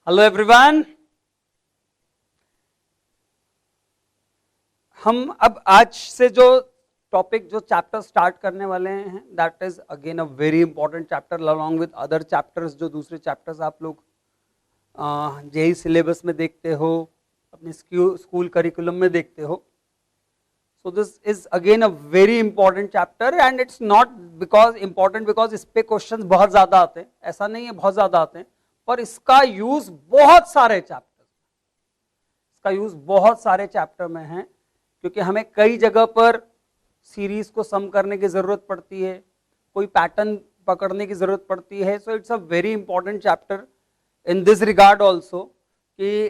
Hello everyone. हम अब आज से जो टॉपिक जो चैप्टर स्टार्ट करने वाले हैं that is again a very important chapter along with other chapters. जो दूसरे चैप्टर्स आप लोग जेई सिलेबस में देखते हो, अपने स्कूल करिकुलम में देखते हो। सो this is again a very important chapter and it's not because important because इस पे क्वेश्चंस बहुत ज्यादा आते हैं, ऐसा नहीं है बहुत ज्यादा आते हैं, पर इसका यूज बहुत सारे चैप्टर में है, क्योंकि हमें कई जगह पर सीरीज को सम करने की जरूरत पड़ती है, कोई पैटर्न पकड़ने की जरूरत पड़ती है। So it's a very important chapter in this regard also कि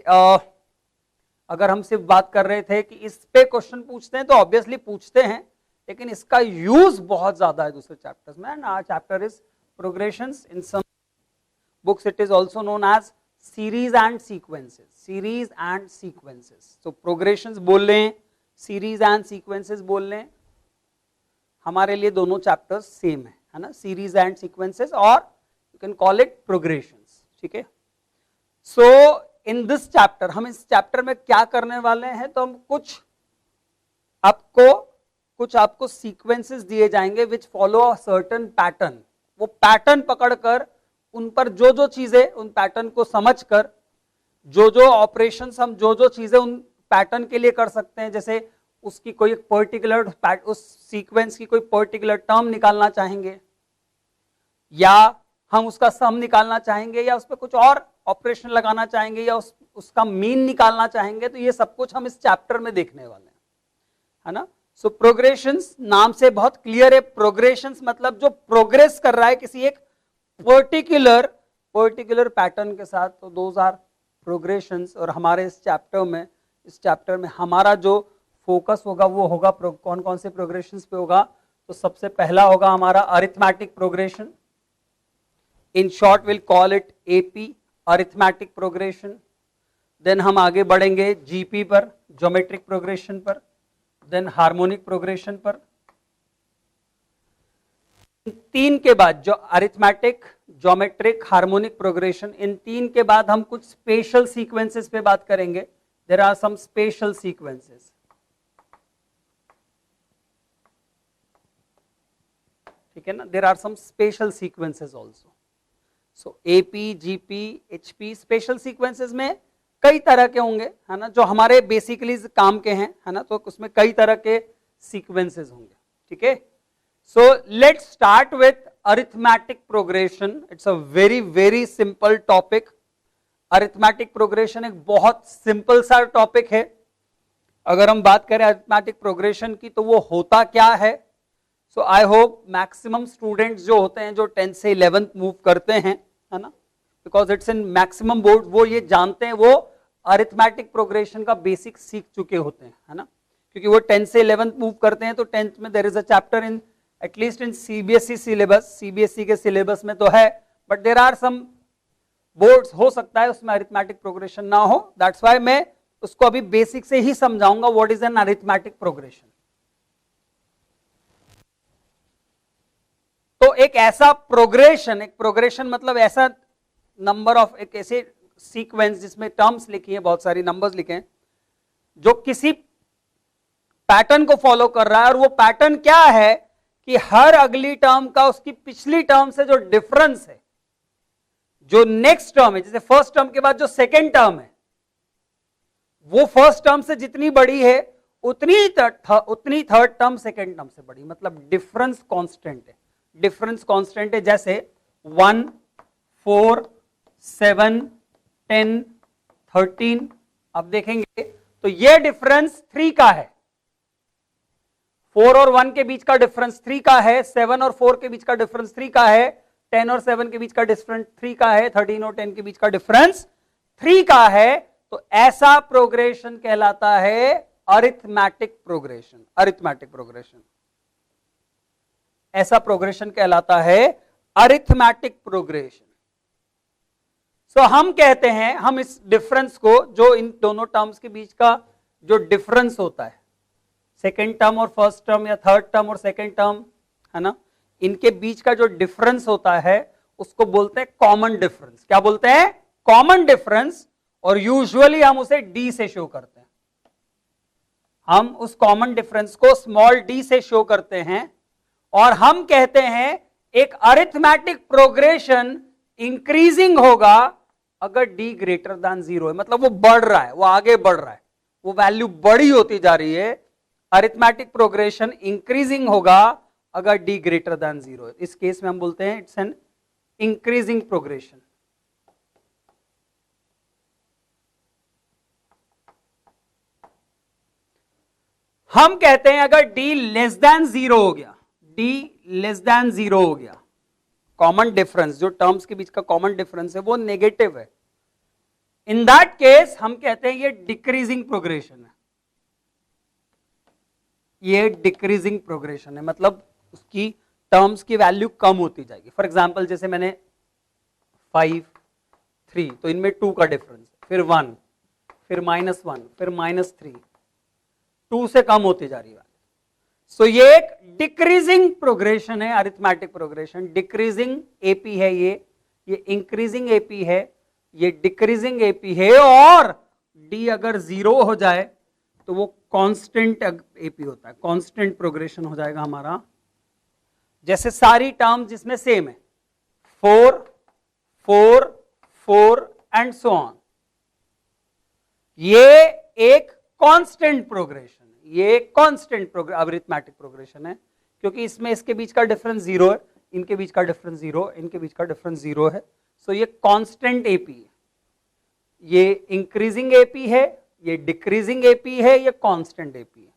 अगर हम सिर्फ बात कर रहे थे कि इस पे क्वेश्चन पूछते हैं तो ऑब्वियसली पूछते हैं, लेकिन इसका यूज बहुत ज्यादा है दूसरे चैप्टर्स में। And our chapter is progressions. In some books it is also known as series and sequences. तो प्रोग्रेशंस बोल लें, सीरीज एंड सीक्वेंसेस बोल लें, हमारे लिए दोनों चैप्टर्स सेम है ना, सीरीज एंड सीक्वेंसेस, और you can call it progressions. ठीक है। सो इन दिस चैप्टर, हम इस चैप्टर में क्या करने वाले हैं, तो हम कुछ आपको सीक्वेंसेस दिए जाएंगे विच फॉलो अ सर्टेन पैटर्न। वो पैटर्न पकड़कर उन पर जो चीजें, उन पैटर्न को समझकर जो ऑपरेशंस हम जो चीजें उन पैटर्न के लिए कर सकते हैं, जैसे उसकी कोई पर्टिकुलर, उस सीक्वेंस की कोई पर्टिकुलर टर्म निकालना चाहेंगे, या हम उसका सम निकालना चाहेंगे, या उस पर कुछ और ऑपरेशन लगाना चाहेंगे, या उसका मीन निकालना चाहेंगे, तो ये सब कुछ हम इस चैप्टर में देखने वाले हैं, है ना। सो प्रोग्रेशंस नाम से बहुत क्लियर है। प्रोग्रेशंस मतलब जो प्रोग्रेस कर रहा है किसी एक पर्टिकुलर पैटर्न के साथ, तो दोज आर प्रोग्रेशंस। और हमारे इस चैप्टर में हमारा जो फोकस होगा वो होगा कौन कौन से प्रोग्रेशंस पे होगा। तो सबसे पहला होगा हमारा arithmetic progression. In short will call it AP, arithmetic progression. Then हम आगे बढ़ेंगे जीपी पर, ज्योमेट्रिक प्रोग्रेशन पर, देन हार्मोनिक प्रोग्रेशन पर। तीन के बाद जो अरिथमेटिक, ज्योमेट्रिक, हार्मोनिक प्रोग्रेशन, इन तीन के बाद हम कुछ स्पेशल सीक्वेंसेस पे बात करेंगे। There are some special sequences. ठीक है ना, there are some special sequences also. So AP, GP, HP, special sequences में कई तरह के होंगे, है ना, जो हमारे बेसिकली काम के हैं, है ना, तो उसमें कई तरह के सीक्वेंसेस होंगे। ठीक है। So let's start with arithmetic progression. It's a very simple topic. Arithmetic progression एक बहुत सिंपल सा टॉपिक है। अगर हम बात करें arithmetic progression की, तो वो होता क्या है। So I hope maximum students जो होते हैं, जो 10th से 11th मूव करते हैं, है ना, because it's in maximum board, वो ये जानते हैं, वो arithmetic progression का बेसिक सीख चुके होते हैं, है ना, क्योंकि वो 10th से 11th मूव करते हैं। तो 10th में there is a chapter in at least in CBSE syllabus, CBSE के सिलेबस में तो है, but there are some boards हो सकता है उसमें अरिथमेटिक प्रोग्रेशन ना हो। दैट्स व्हाई मैं उसको अभी बेसिक से ही समझाऊंगा what is an arithmetic progression. तो एक ऐसा प्रोग्रेशन, एक प्रोग्रेशन मतलब ऐसा नंबर ऑफ, एक ऐसे सीक्वेंस जिसमें टर्म्स लिखी है, बहुत सारी नंबर्स लिखे हैं, जो किसी पैटर्न को फॉलो कर रहा है। और वो पैटर्न क्या है कि हर अगली टर्म का उसकी पिछली टर्म से जो डिफरेंस है, जो नेक्स्ट टर्म है, जैसे फर्स्ट टर्म के बाद जो सेकेंड टर्म है, वो फर्स्ट टर्म से जितनी बड़ी है उतनी थर्ड टर्म सेकेंड टर्म से बड़ी, मतलब डिफरेंस कांस्टेंट है। डिफरेंस कांस्टेंट है, जैसे 1, 4, 7, 10, 13। अब देखेंगे तो ये डिफरेंस 3 का है, 4 और 1 के बीच का डिफरेंस 3 का है, 7 और 4 के बीच का डिफरेंस 3 का है, 10 और 7 के बीच का डिफरेंस 3 का है, 13 और 10 के बीच का डिफरेंस 3 का है। तो ऐसा प्रोग्रेशन कहलाता है अरिथमेटिक प्रोग्रेशन। अरिथमेटिक प्रोग्रेशन, ऐसा प्रोग्रेशन कहलाता है अरिथमेटिक प्रोग्रेशन। सो हम कहते हैं, हम इस डिफरेंस को, जो इन दोनों टर्म्स के बीच का जो डिफरेंस होता है, सेकेंड टर्म और फर्स्ट टर्म, या थर्ड टर्म और सेकेंड टर्म, है ना, इनके बीच का जो डिफरेंस होता है उसको बोलते हैं कॉमन डिफरेंस। क्या बोलते हैं? कॉमन डिफरेंस, और यूजुअली हम उसे डी से शो करते हैं। हम उस कॉमन डिफरेंस को स्मॉल डी से शो करते हैं, और हम कहते हैं एक अरिथमेटिक प्रोग्रेशन इंक्रीजिंग होगा अगर डी ग्रेटर देन 0 है, मतलब वो बढ़ रहा है, वो आगे बढ़ रहा है, वो वैल्यू बड़ी होती जा रही है। अरिथमेटिक प्रोग्रेशन इंक्रीजिंग होगा अगर डी ग्रेटर देन 0 है। इस केस में हम बोलते हैं इट्स एन इंक्रीजिंग प्रोग्रेशन। हम कहते हैं अगर d लेस देन 0 हो गया, d लेस देन 0 हो गया, कॉमन डिफरेंस जो टर्म्स के बीच का कॉमन डिफरेंस है वो नेगेटिव है, इन दैट केस हम कहते हैं ये डिक्रीजिंग प्रोग्रेशन है, ये डिक्रीजिंग प्रोग्रेशन है, मतलब उसकी टर्म्स की वैल्यू कम होती जाएगी। फॉर एग्जांपल जैसे मैंने 5, 3, तो इनमें 2 का डिफरेंस, फिर 1, फिर -1, फिर -3, 2 से कम होती जा रही है। सो ये एक डिक्रीजिंग प्रोग्रेशन है, अरिथमेटिक प्रोग्रेशन, डिक्रीजिंग एपी है ये इंक्रीजिंग एपी है, ये डिक्रीजिंग एपी है, और डी अगर 0 हो जाए तो वो कांस्टेंट एपी होता है, कांस्टेंट प्रोग्रेशन हो जाएगा हमारा। जैसे सारी टर्म जिसमें सेम है 4, 4, 4 एंड सो ऑन, ये एक कांस्टेंट प्रोग्रेशन है, ये कांस्टेंट अरिथमेटिक प्रोग्रेशन है, क्योंकि इसमें इसके बीच का डिफरेंस 0 है, इनके बीच का डिफरेंस 0, इनके बीच का डिफरेंस 0 है। सो ये कांस्टेंट एपी है, ये इंक्रीजिंग एपी है, ये डिक्रीजिंग एपी है, ये कांस्टेंट एपी है।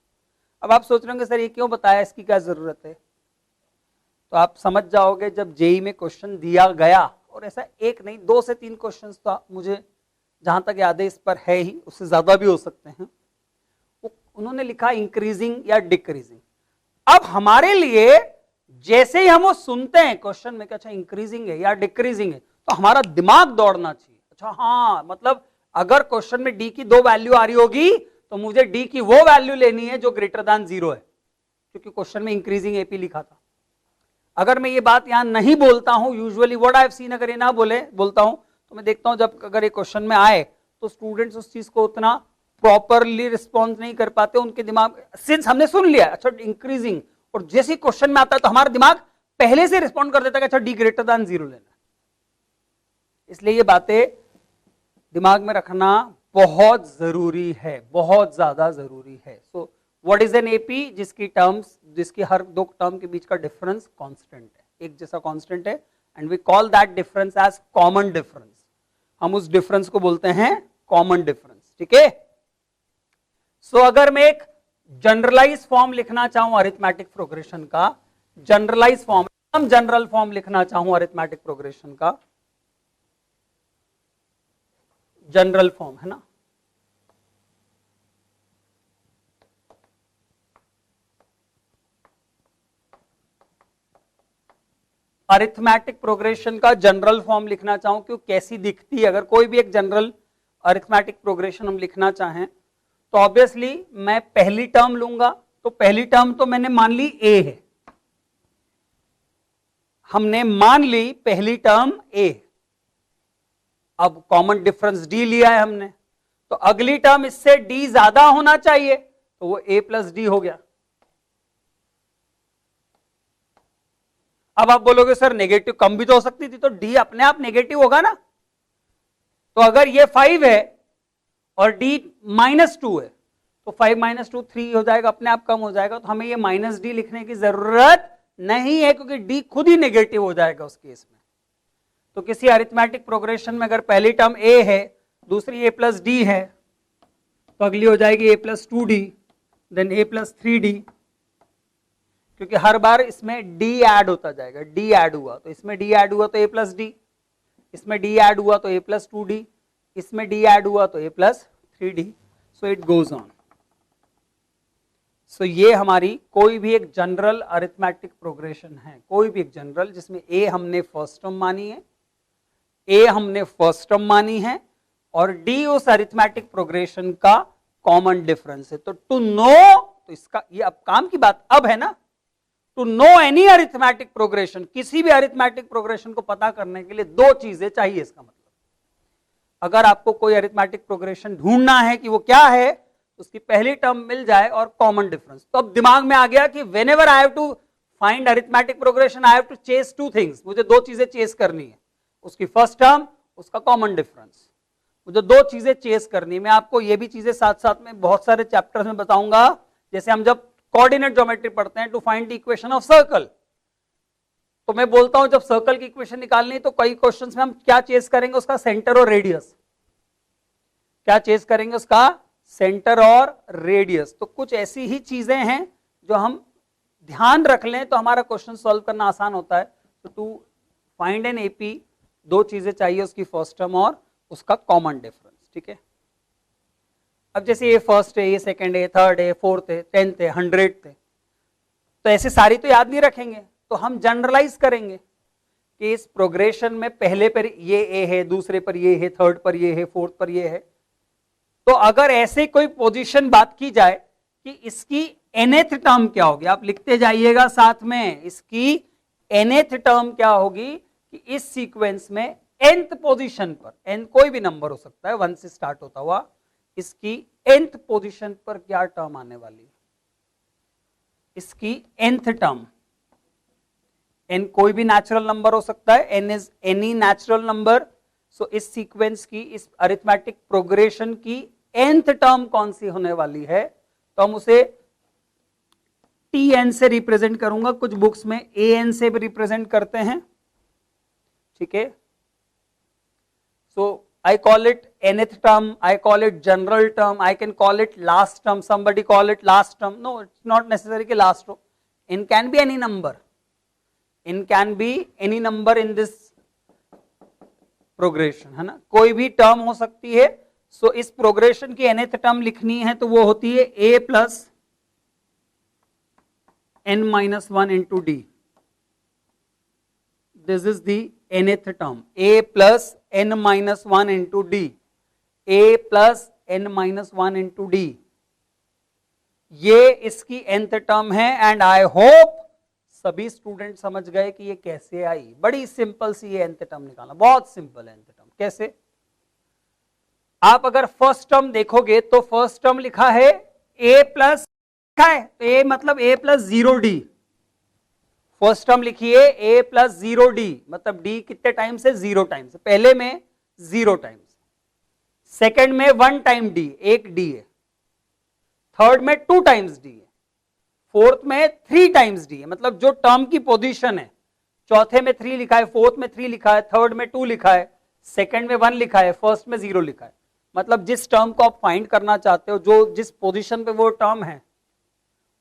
अब आप सोच रहे होंगे सर ये क्यों बताया, इसकी क्या जरूरत है? तो आप समझ जाओगे जब जेई में क्वेश्चन दिया गया, और ऐसा एक नहीं 2 से 3 क्वेश्चन तो मुझे जहां तक याद है इस पर है ही, उससे ज्यादा भी हो सकते हैं, उन्होंने लिखा इंक्रीजिंग या डिक्रीजिंग। अब हमारे लिए जैसे ही हम वो सुनते हैं क्वेश्चन में कि अच्छा इंक्रीजिंग है या डिक्रीजिंग है, तो हमारा दिमाग दौड़ना चाहिए, अच्छा हाँ मतलब अगर क्वेश्चन में डी की 2 वैल्यू आ रही होगी तो मुझे डी की वो वैल्यू लेनी है जो ग्रेटर देन 0 है, क्योंकि क्वेश्चन में इंक्रीजिंग एपी लिखा था। अगर मैं ये बात यहां नहीं बोलता हूं, usually what I have seen, अगर ये ना बोलता हूं तो मैं देखता हूं जब अगर एक क्वेश्चन में आए तो स्टूडेंट्स उस चीज को उतना प्रॉपरली रिस्पॉन्स नहीं कर पाते, उनके दिमाग सिंस हमने सुन लिया अच्छा इंक्रीजिंग, और जैसे क्वेश्चन में आता है तो हमारा दिमाग पहले से रिस्पॉन्ड कर देता है कि अच्छा डी ग्रेटर देन 0 लेना है। इसलिए ये बातें दिमाग में रखना बहुत जरूरी है, बहुत ज्यादा जरूरी है। So what is an AP? जिसकी हर 2 टर्म के बीच का डिफरेंस कांस्टेंट है, एक जैसा कांस्टेंट है, and we call that difference as common difference. हम उस डिफरेंस को बोलते हैं कॉमन डिफरेंस, ठीक है। सो अगर मैं एक जनरलाइज फॉर्म लिखना चाहूं अरिथमेटिक प्रोग्रेशन का, जनरलाइज फॉर्म, हम जनरल फॉर्म लिखना चाहूं अरिथमेटिक प्रोग्रेशन का, जनरल फॉर्म है ना, अरिथमेटिक प्रोग्रेशन का जनरल फॉर्म लिखना चाहूं कि कैसी दिखती है, अगर कोई भी एक जनरल अरिथमेटिक प्रोग्रेशन हम लिखना चाहें तो ऑब्वियसली मैं पहली टर्म लूंगा, तो पहली टर्म तो मैंने मान ली ए है, हमने मान ली पहली टर्म ए, अब कॉमन डिफरेंस डी लिया है हमने, तो अगली टर्म इससे डी ज्यादा होना चाहिए, तो वो ए प्लस डी हो गया। अब आप बोलोगे सर नेगेटिव कम भी तो हो सकती थी, तो डी अपने आप नेगेटिव होगा ना, तो अगर ये 5 है और d -2 है तो 5 - 2 3 हो जाएगा, अपने आप कम हो जाएगा, तो हमें ये -d लिखने की जरूरत नहीं है क्योंकि d खुद ही नेगेटिव हो जाएगा उस केस में। तो किसी अरिथमेटिक प्रोग्रेशन में अगर पहली टर्म a है, दूसरी a प्लस डी है, तो अगली हो जाएगी a plus 2d, then a plus 3d, क्योंकि हर बार इसमें d ऐड होता जाएगा, d ऐड हुआ तो इसमें d ऐड हुआ तो a प्लस डी, इसमें d ऐड हुआ तो a प्लस 2d, इसमें d ऐड हुआ तो a plus 3d, so it goes on. So ये हमारी कोई भी एक जनरल अरिथमेटिक प्रोग्रेशन है, कोई भी एक जनरल जिसमें a हमने फर्स्ट टर्म मानी है, a हमने फर्स्ट टर्म मानी है और d उस अरिथमेटिक प्रोग्रेशन का कॉमन डिफरेंस है। तो टू नो, तो इसका ये अब काम की बात अब है ना, to know any arithmetic progression, किसी भी अरिथमेटिक प्रोग्रेशन को पता करने के लिए 2 चीजें चाहिए। इसका मतलब अगर आपको कोई अरिथमेटिक प्रोग्रेशन ढूंढना है कि वो क्या है, उसकी पहली टर्म मिल जाए और कॉमन डिफरेंस, तो अब दिमाग में आ गया कि whenever I have to find arithmetic progression I have to chase two things, मुझे दो चीजें चेस करनी है, उसकी फर्स्ट टर्म, उसका कॉमन डिफरेंस, मुझे दो चीजें चेस करनी है। मैं आपको ये भी चीजें साथ साथ में बहुत सारे चैप्टर्स में बताऊंगा, जैसे हम जब कोऑर्डिनेट ज्योमेट्री पढ़ते हैं to find the equation of circle, तो मैं बोलता हूं जब सर्कल की इक्वेशन निकालनी है तो कई क्वेश्चंस में हम क्या चेस करेंगे, उसका सेंटर और रेडियस, क्या चेस करेंगे, उसका सेंटर और रेडियस। तो कुछ ऐसी ही चीजें हैं जो हम ध्यान रख लें तो हमारा क्वेश्चन सॉल्व करना आसान होता है। तो टू फाइंड एन एपी दो चीजें चाहिए, उसकी फर्स्ट टर्म और उसका कॉमन डिफरेंस, ठीक है। अब जैसे ये फर्स्ट है, ये सेकंड है, थर्ड है, फोर्थ है, 10th है, 100th है, तो ऐसे सारी तो याद नहीं रखेंगे, तो हम जनरलाइज करेंगे कि इस प्रोग्रेशन में पहले पर ये ए है, दूसरे पर ये है, थर्ड पर ये है, फोर्थ पर ये है। तो अगर ऐसे कोई पोजीशन बात की जाए कि इसकी nth टर्म क्या होगी, आप लिखते जाइएगा साथ में, इसकी nth टर्म क्या होगी कि इस सीक्वेंस में nth पोजीशन पर, n कोई भी नंबर हो सकता है 1 से स्टार्ट होता हुआ, इसकी nth पोजीशन पर क्या टर्म आने वाली है, इसकी nth टर्म, n कोई भी नेचुरल नंबर हो सकता है, n is any natural number. So इस सीक्वेंस की, इस अरिथमेटिक प्रोग्रेशन की nth टर्म कौन सी होने वाली है, तो हम उसे tn से रिप्रेजेंट करूंगा, कुछ बुक्स में an से भी रिप्रेजेंट करते हैं, ठीक है। सो I call it nth term, I call it general term, I can call it last term, somebody call it last term. No, it's not necessary कि last हो. N can be any number. N can be any number in this progression, है ना, कोई भी term हो सकती है। सो इस प्रोग्रेशन की nth टर्म लिखनी है तो वो होती है a plus n-1 into d. This is the nth term, a plus n-1 into d, a plus n-1 into d, ये इसकी nth टर्म है। एंड आई होप सभी स्टूडेंट समझ गए कि ये कैसे आई। बड़ी सिंपल सी ये nth टर्म निकालना, बहुत सिंपल है nth टर्म। कैसे, आप अगर फर्स्ट टर्म देखोगे तो फर्स्ट टर्म लिखा है a प्लस, लिखा है तो a मतलब a plus 0d, first term लिखिए a प्लस 0d, मतलब d कितने टाइम से, 0 टाइम से, पहले में 0 टाइम्स, सेकंड में 1 टाइम d, एक d है, थर्ड में 2 टाइम्स d है, फोर्थ में 3 टाइम्स d है, मतलब जो टर्म की पोजीशन है, चौथे में 3 लिखा है, फोर्थ में 3 लिखा है, थर्ड में 2 लिखा है, सेकंड में 1 लिखा है, फर्स्ट में 0 लिखा है। मतलब जिस टर्म को आप फाइंड करना चाहते हो, जो जिस पोजीशन पे वो टर्म है,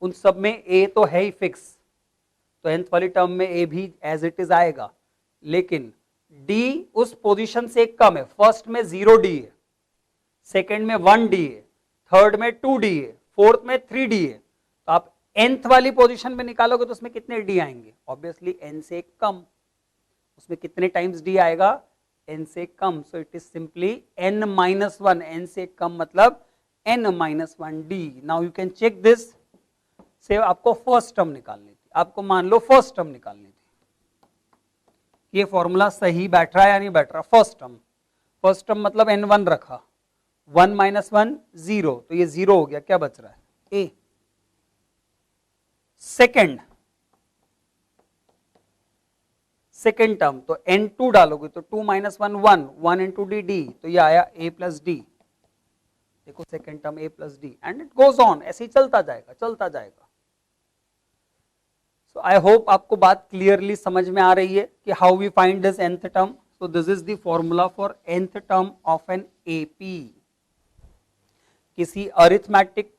उन सब में a तो है ही फिक्स, तो nth वाली टर्म में a भी एज इट इज आएगा, लेकिन d उस पोजीशन से कम है। फर्स्ट में 0d है, सेकंड में 1d है, थर्ड में 2d है, फोर्थ में 3d है। तो आप nth वाली पोजीशन में निकालोगे तो उसमें कितने d आएंगे, ऑब्वियसली n से कम, उसमें कितने टाइम्स d आएगा, n से कम। So it is simply n-1, n से कम मतलब n-1d। Now you can check this, से आपको फर्स्ट टर्म निकालनी थी, आपको मान लो फर्स्ट टर्म निकालनी थी, ये फॉर्मूला सही बैठ रहा है या नहीं बैठ रहा। फर्स्ट टर्म मतलब n1 रखा, 1 - 1 0, तो ये 0 हो गया, क्या बच रहा है a। सेकेंड टर्म तो n2 डालोगे तो 2 - 1 1 into d, तो ये आया a प्लस डी। देखो second term a plus D, and it goes on, ऐसे ही चलता जाएगा चलता जाएगा। सो आई होप आपको बात क्लियरली समझ में आ रही है कि how we find this nth term. So this is the formula for nth term of an AP. किसी अरिथमेटिक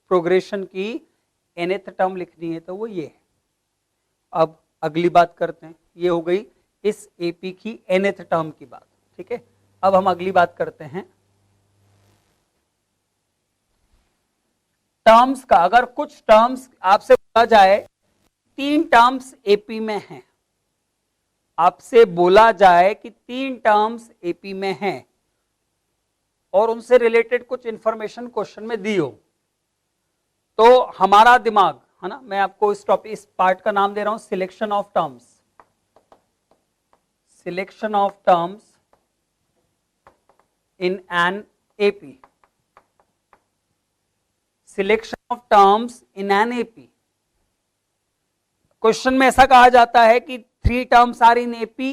प्रोग्रेशन की nth टर्म लिखनी है तो वो ये है। अब अगली बात करते हैं, ये हो गई इस एपी की nth टर्म की बात, ठीक है। अब हम अगली बात करते हैं टर्म्स का। अगर कुछ टर्म्स आपसे बोला जाए, 3 टर्म्स एपी में हैं, आपसे बोला जाए कि 3 टर्म्स एपी में हैं और उनसे रिलेटेड कुछ इंफॉर्मेशन क्वेश्चन में दी हो, तो हमारा दिमाग, है ना, मैं आपको इस टॉपिक, इस पार्ट का नाम दे रहा हूं selection of terms. Selection of terms in an AP. Selection of terms in an AP. Question में ऐसा कहा जाता है कि 3 terms are in AP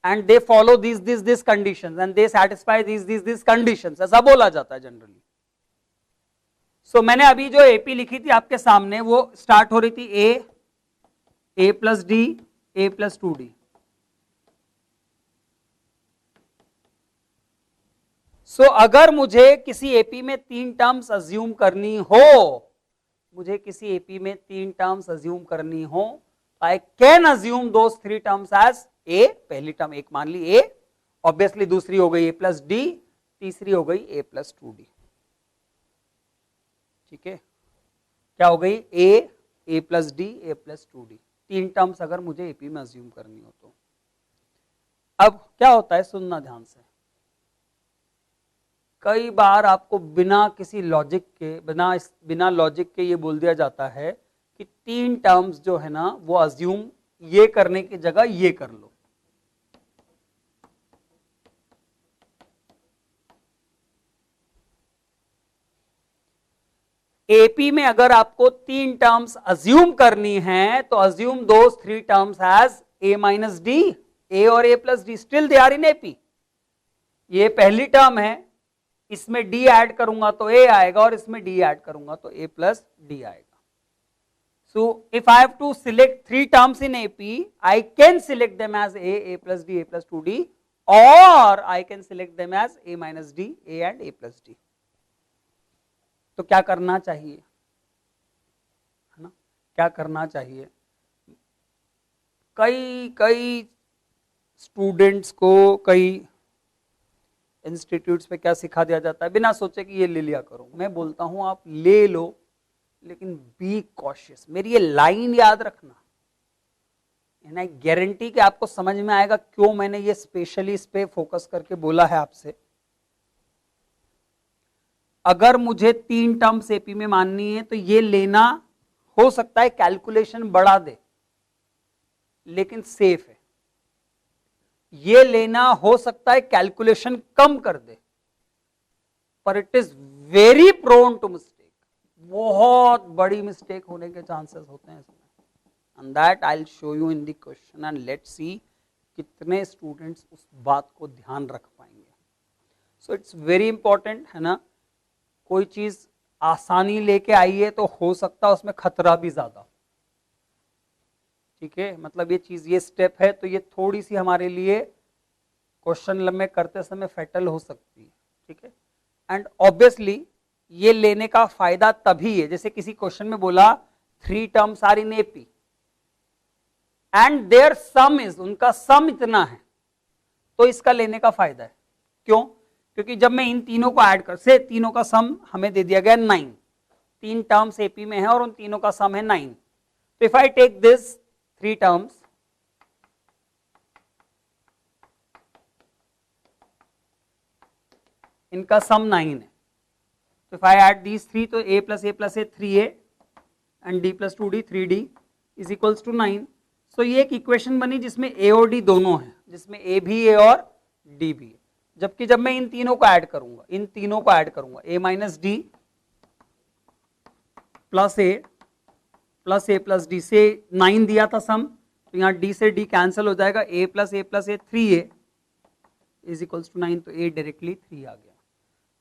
and they follow these conditions and they satisfy these conditions, ऐसा बोला जाता है जनरली. सो मैंने अभी जो AP लिखी थी आपके सामने वो स्टार्ट हो रही थी A plus D, A plus 2D. सो अगर मुझे किसी एपी में 3 टर्म्स अज्यूम करनी हो, मुझे किसी एपी में 3 टर्म्स अज्यूम करनी हो, I can assume those 3 terms as a. पहली टर्म एक मान ली ए, ऑब्वियसली दूसरी हो गई ए प्लस डी, तीसरी हो गई ए प्लस 2D. ठीक है, क्या हो गई ए प्लस डी, ए प्लस 2D. 3 टर्म्स अगर मुझे एपी में अज्यूम करनी हो तो. अब क्या होता है, सुनना ध्यान से. कई बार आपको बिना किसी लॉजिक के, बिना लॉजिक के ये बोल दिया जाता है कि 3 टर्म्स जो है ना वो अज्यूम ये करने की जगह ये कर लो. एपी में अगर आपको 3 टर्म्स अज्यूम करनी है तो assume those 3 terms as a minus D. A और a plus D still they are in AP. ये पहली टर्म है, इसमें d ऐड करूंगा तो a आएगा और इसमें d ऐड करूंगा तो a प्लस d आएगा. So if I have to select 3 terms in AP, I can select them as a plus d, a plus 2D, or I can select them as a minus d, a and a plus d. तो क्या करना चाहिए, है ना, क्या करना चाहिए. कई स्टूडेंट्स को, कई इंस्टीट्यूट्स पे क्या सिखा दिया जाता है, बिना सोचे कि ये ले लिया करो. मैं बोलता हूं आप ले लो, लेकिन बी कॉशियस. मेरी ये लाइन याद रखना, एंड आई गारंटी कि आपको समझ में आएगा क्यों मैंने ये स्पेशली इस पे फोकस करके बोला है आपसे. अगर मुझे 3 टर्म्स एपी में माननी है तो ये लेना हो सकता है कैलकुलेशन बढ़ा दे, लेकिन सेफ है. ये लेना हो सकता है कैलकुलेशन कम कर दे, पर it is very prone to mistake. बहुत बड़ी मिस्टेक होने के चांसेस होते हैं इसमें, and that I will show you in the question, and let's see कितने स्टूडेंट्स उस बात को ध्यान रख पाएंगे. सो इट्स वेरी इंपॉर्टेंट, है ना. कोई चीज आसानी लेके आई है तो हो सकता है उसमें खतरा भी ज्यादा. ठीक है, मतलब ये चीज, ये स्टेप है तो ये थोड़ी सी हमारे लिए क्वेश्चन में करते समय फैटल हो सकती है. ठीक है, एंड ऑब्वियसली ये लेने का फायदा तभी है, जैसे किसी क्वेश्चन में बोला 3 terms are in AP and their sum is, उनका सम इतना है, तो इसका लेने का फायदा है. क्यों? क्योंकि जब मैं इन तीनों को ऐड कर, से तीनों का सम हमें दे दिया गया 9. 3 टर्म्स एपी में है और उन तीनों का सम है 9. तो if I take this 3 terms, इनका सम 9 है. तो इफ आई ऐड दीज 3 तो a plus a plus a 3a and d plus 2d 3d is equals to 9. सो ये एक इक्वेशन बनी जिसमें a और d दोनों है, जिसमें a भी है और d भी है. जबकि जब मैं इन तीनों को ऐड करूंगा, इन तीनों को ऐड करूंगा, a minus d plus a plus D से 9 दिया था सम, तो यहाँ d से d कैंसिल हो जाएगा, a plus a 3a is equals to 9. तो a डायरेक्टली 3 आ गया.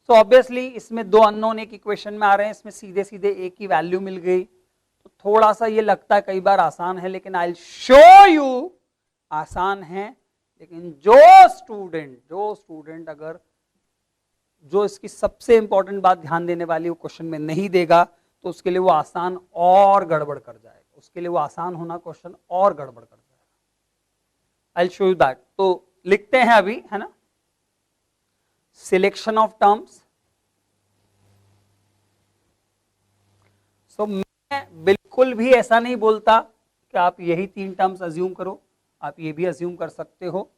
सो ऑब्वियसली इसमें 2 अननोन एक इक्वेशन में आ रहे हैं, इसमें सीधे सीधे a की वैल्यू मिल गई. तो थोड़ा सा ये लगता है कई बार आसान है, लेकिन आई विल शो यू आसान है. लेकिन जो स्टूडेंट अगर जो इसकी सबसे इंपॉर्टेंट बात ध्यान देने वाली वो क्वेश्चन में नहीं देगा, तो उसके लिए वो आसान और गड़बड़ कर जाएगा. उसके लिए वो आसान होना क्वेश्चन और गड़बड़ कर जाएगा. आई विल शो यू दैट. तो लिखते हैं अभी, है ना, सिलेक्शन ऑफ टर्म्स. सो मैं बिल्कुल भी ऐसा नहीं बोलता कि आप यही 3 टर्म्स अज्यूम करो, आप ये भी अज्यूम कर सकते हो.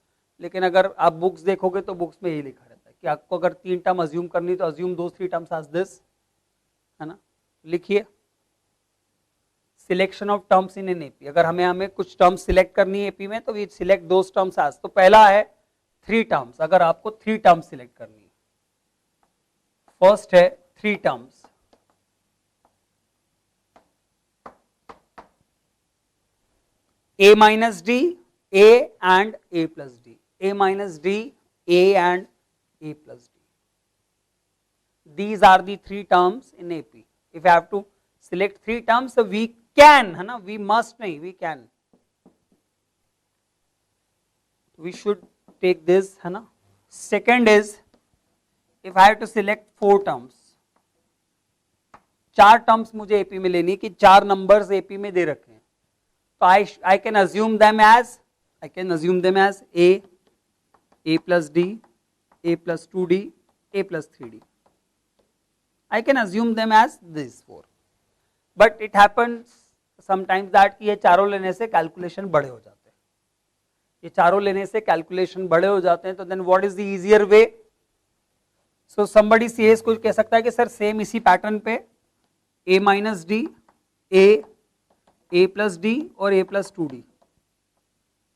लेकिन अगर आप बुक्स देखोगे तो बुक्स में यही लिखा रहता है कि आपको अगर 3 टर्म अज्यूम करनी तो assume those 3 terms as this, है ना. लिखिए selection of terms in an AP. अगर हमें कुछ टर्म्स सिलेक्ट करनी है एपी में तो we select those terms as. तो पहला है 3 टर्म्स. अगर आपको 3 टर्म्स सिलेक्ट करनी है, फर्स्ट है 3 terms, a minus d, a and a plus d, a minus d, a and a plus d. These are the 3 terms in AP. If I have to select 3 terms, so we can, है ना, we must नहीं, we can. We should take this, है ना. Second is, if I have to select 4 terms, 4 terms मुझे AP में लेनी कि 4 numbers AP में दे रखे हैं. So I can assume them as a plus d, a plus 2d, a plus 3d. I can assume them as these 4. But it happens sometimes that ये चारों लेने से कैलकुलेशन बड़े हो जाते हैं, ये चारों लेने से कैलकुलेशन बड़े हो जाते हैं, तो then what is the easier way? So somebody says, कुछ कह सकता है कि सर सेम इसी पैटर्न पे a minus d, a plus D और a प्लस 2d,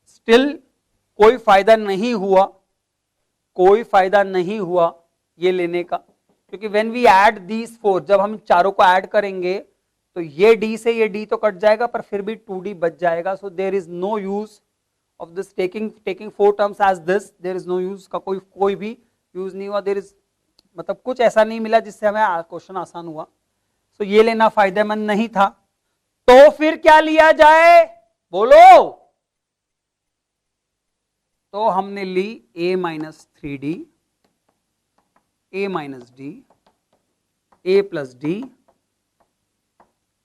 स्टिल कोई फायदा नहीं हुआ ये लेने का, क्योंकि व्हेन वी ऐड दीज 4, जब हम चारों को ऐड करेंगे तो ये d से ये d तो कट जाएगा, पर फिर भी 2d बच जाएगा. So there is no use of this taking 4 terms as this, there is no use का कोई भी यूज नहीं हुआ. देयर इज मतलब कुछ ऐसा नहीं मिला जिससे हमें क्वेश्चन आसान हुआ. सो ये लेना फायदेमंद नहीं था. तो फिर क्या लिया जाए, बोलो. तो हमने ली a minus 3d, a minus d, a plus d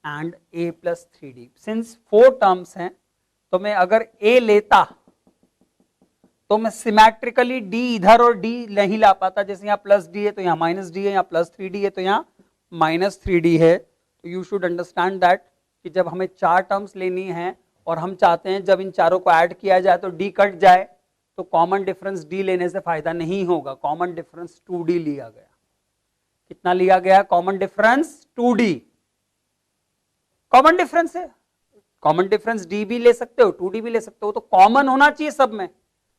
and a plus 3d. Since 4 terms हैं, तो मैं अगर a लेता तो मैं सिमेट्रिकली d इधर और d नहीं ला पाता. जैसे यहां प्लस d है तो यहां माइनस d है, यहां प्लस 3d है तो यहां माइनस 3d है. तो यू शुड अंडरस्टैंड दैट कि जब हमें 4 टर्म्स लेनी है और हम चाहते हैं जब इन चारों को ऐड किया जाए तो d कट जाए, तो कॉमन डिफरेंस d लेने से फायदा नहीं होगा. कॉमन डिफरेंस 2d लिया गया. कितना लिया गया common difference? 2d. Common difference है, कॉमन डिफरेंस d भी ले सकते हो, 2d भी ले सकते हो, तो कॉमन होना चाहिए सब में.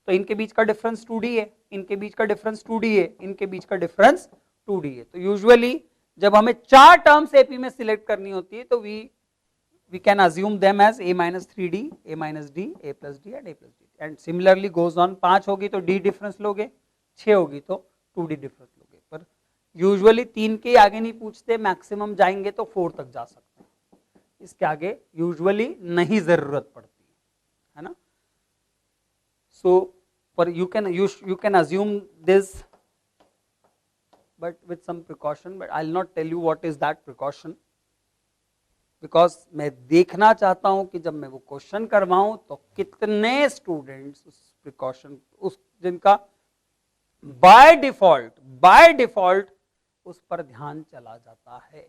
तो इनके बीच का डिफरेंस 2d है, इनके बीच का डिफरेंस 2d है, इनके बीच का डिफरेंस 2d है. तो यूजुअली जब हमें 4 टर्म्स एपी में सिलेक्ट करनी होती है तो we can assume them as a minus 3d, a minus d, a plus d and a plus d. And similarly goes on. 5 होगी तो d डिफरेंस लोगे, 6 होगी तो 2d डिफरेंस लोगे. पर यूजुअली 3 के आगे नहीं पूछते, मैक्सिमम जाएंगे तो 4 तक जा सकते हैं, इसके आगे यूजुअली नहीं जरूरत पड़ती है ना. सो पर you can assume this but with some precaution, but I'll not tell you what is that precaution, because मैं देखना चाहता हूं कि जब मैं वो क्वेश्चन करवाऊं तो कितने स्टूडेंट्स उस प्रिकॉशन, उस जिनका बाय डिफॉल्ट उस पर ध्यान चला जाता है.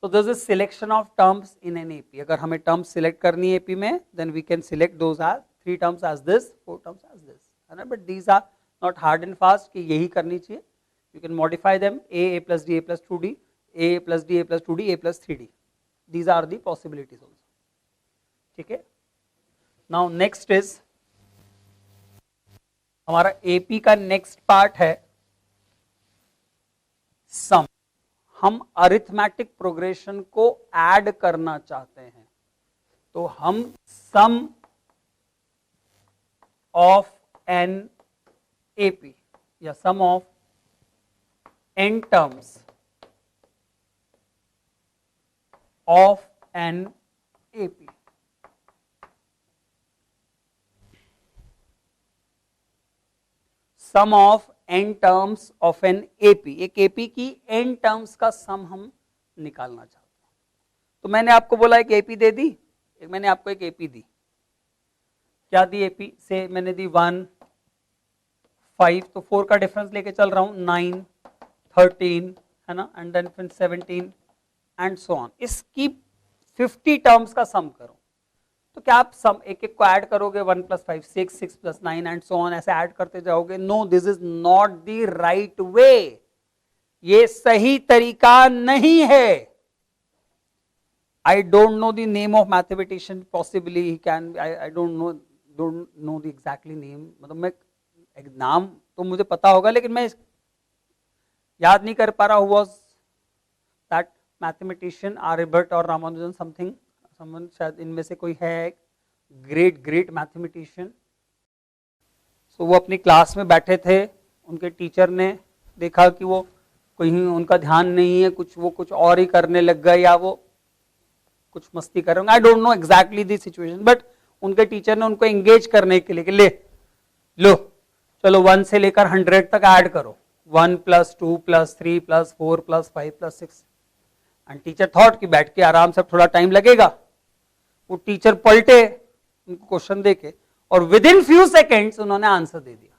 So this is selection of terms in an AP. अगर हमें टर्म्स सिलेक्ट करनी है एपी में, then we can select those as 3 terms as this, 4 terms as this, है ना. But these are not hard and fast कि यही करनी चाहिए. You can modify them a plus d, a plus 2d, a plus d, a plus 2d, a plus 3d. These are the possibilities also. ठीक है. Now next is हमारा AP का next part है सम. हम अरिथमेटिक प्रोग्रेशन को add करना चाहते हैं, तो हम सम ऑफ एन AP या sum of n terms of an AP. Sum of n terms of an AP. एक AP की n terms का सम हम निकालना चाहते हैं. तो मैंने आपको बोला एक AP दे दी, मैंने आपको एक AP दी. क्या दी AP से? मैंने दी 1, 5, तो 4 का डिफरेंस लेके चल रहा हूं, 9, 13, है ना, एंड देन फिर 17 एंड सो ऑन. इसकी 50 टर्म्स का सम करो, तो क्या आप सम एक एक को ऐड करोगे? 1 + 5 6, 6 + 9 एंड सो ऑन, ऐसे ऐड करते जाओगे? No, this is not the right way. ये सही तरीका नहीं है. I don't know the name of mathematician, possibly he can, I don't know the exactly name. मतलब मैं एक नाम तो मुझे पता होगा, लेकिन मैं याद नहीं कर पा रहा, who was that mathematician, Aryabhata और रामानुजन समथिंग, समवन, शायद इनमें से कोई है ग्रेट ग्रेट मैथमेटिशियन। सो वो अपनी क्लास में बैठे थे, उनके टीचर ने देखा कि वो कहीं उनका ध्यान नहीं है, वो कुछ और ही करने लग गए, या वो कुछ मस्ती कर रहे होंगे, आई don't know exactly the situation, but उनके टीचर ने उनको एंगेज करने के लिए कि लो चलो 1 से लेकर 100 तक ऐड करो, 1 + 2 + 3 + 4 + 5 + 6। एंड टीचर थॉट कि बैठ के आराम से थोड़ा टाइम लगेगा। वो टीचर पलटे उनको क्वेश्चन देके, और विद इन फ्यू सेकेंड्स उन्होंने आंसर दे दिया,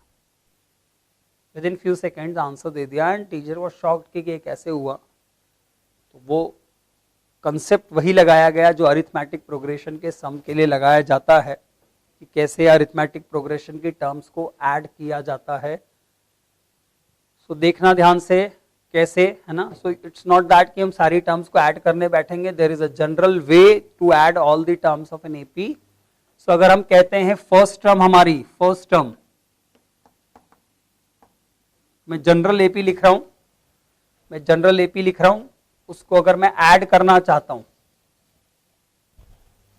within few seconds answer दे दिया। एंड टीचर वो शॉक्ड कि ये कैसे हुआ। तो वो कंसेप्ट वही लगाया गया जो अरिथमेटिक प्रोग्रेशन के सम के लिए लगाया जाता है, कि कैसे अरिथमेटिक प्रोग्रेशन की टर्म्स को ऐड किया जाता है। सो देखना ध्यान से कैसे, है ना। सो इट्स नॉट दैट कि हम सारी टर्म्स को ऐड करने बैठेंगे, there is a general way to add all the terms of an AP. So अगर हम कहते हैं फर्स्ट टर्म, हमारी फर्स्ट टर्म, मैं जनरल एपी लिख रहा हूं, मैं जनरल एपी लिख रहा हूं, उसको अगर मैं ऐड करना चाहता हूं,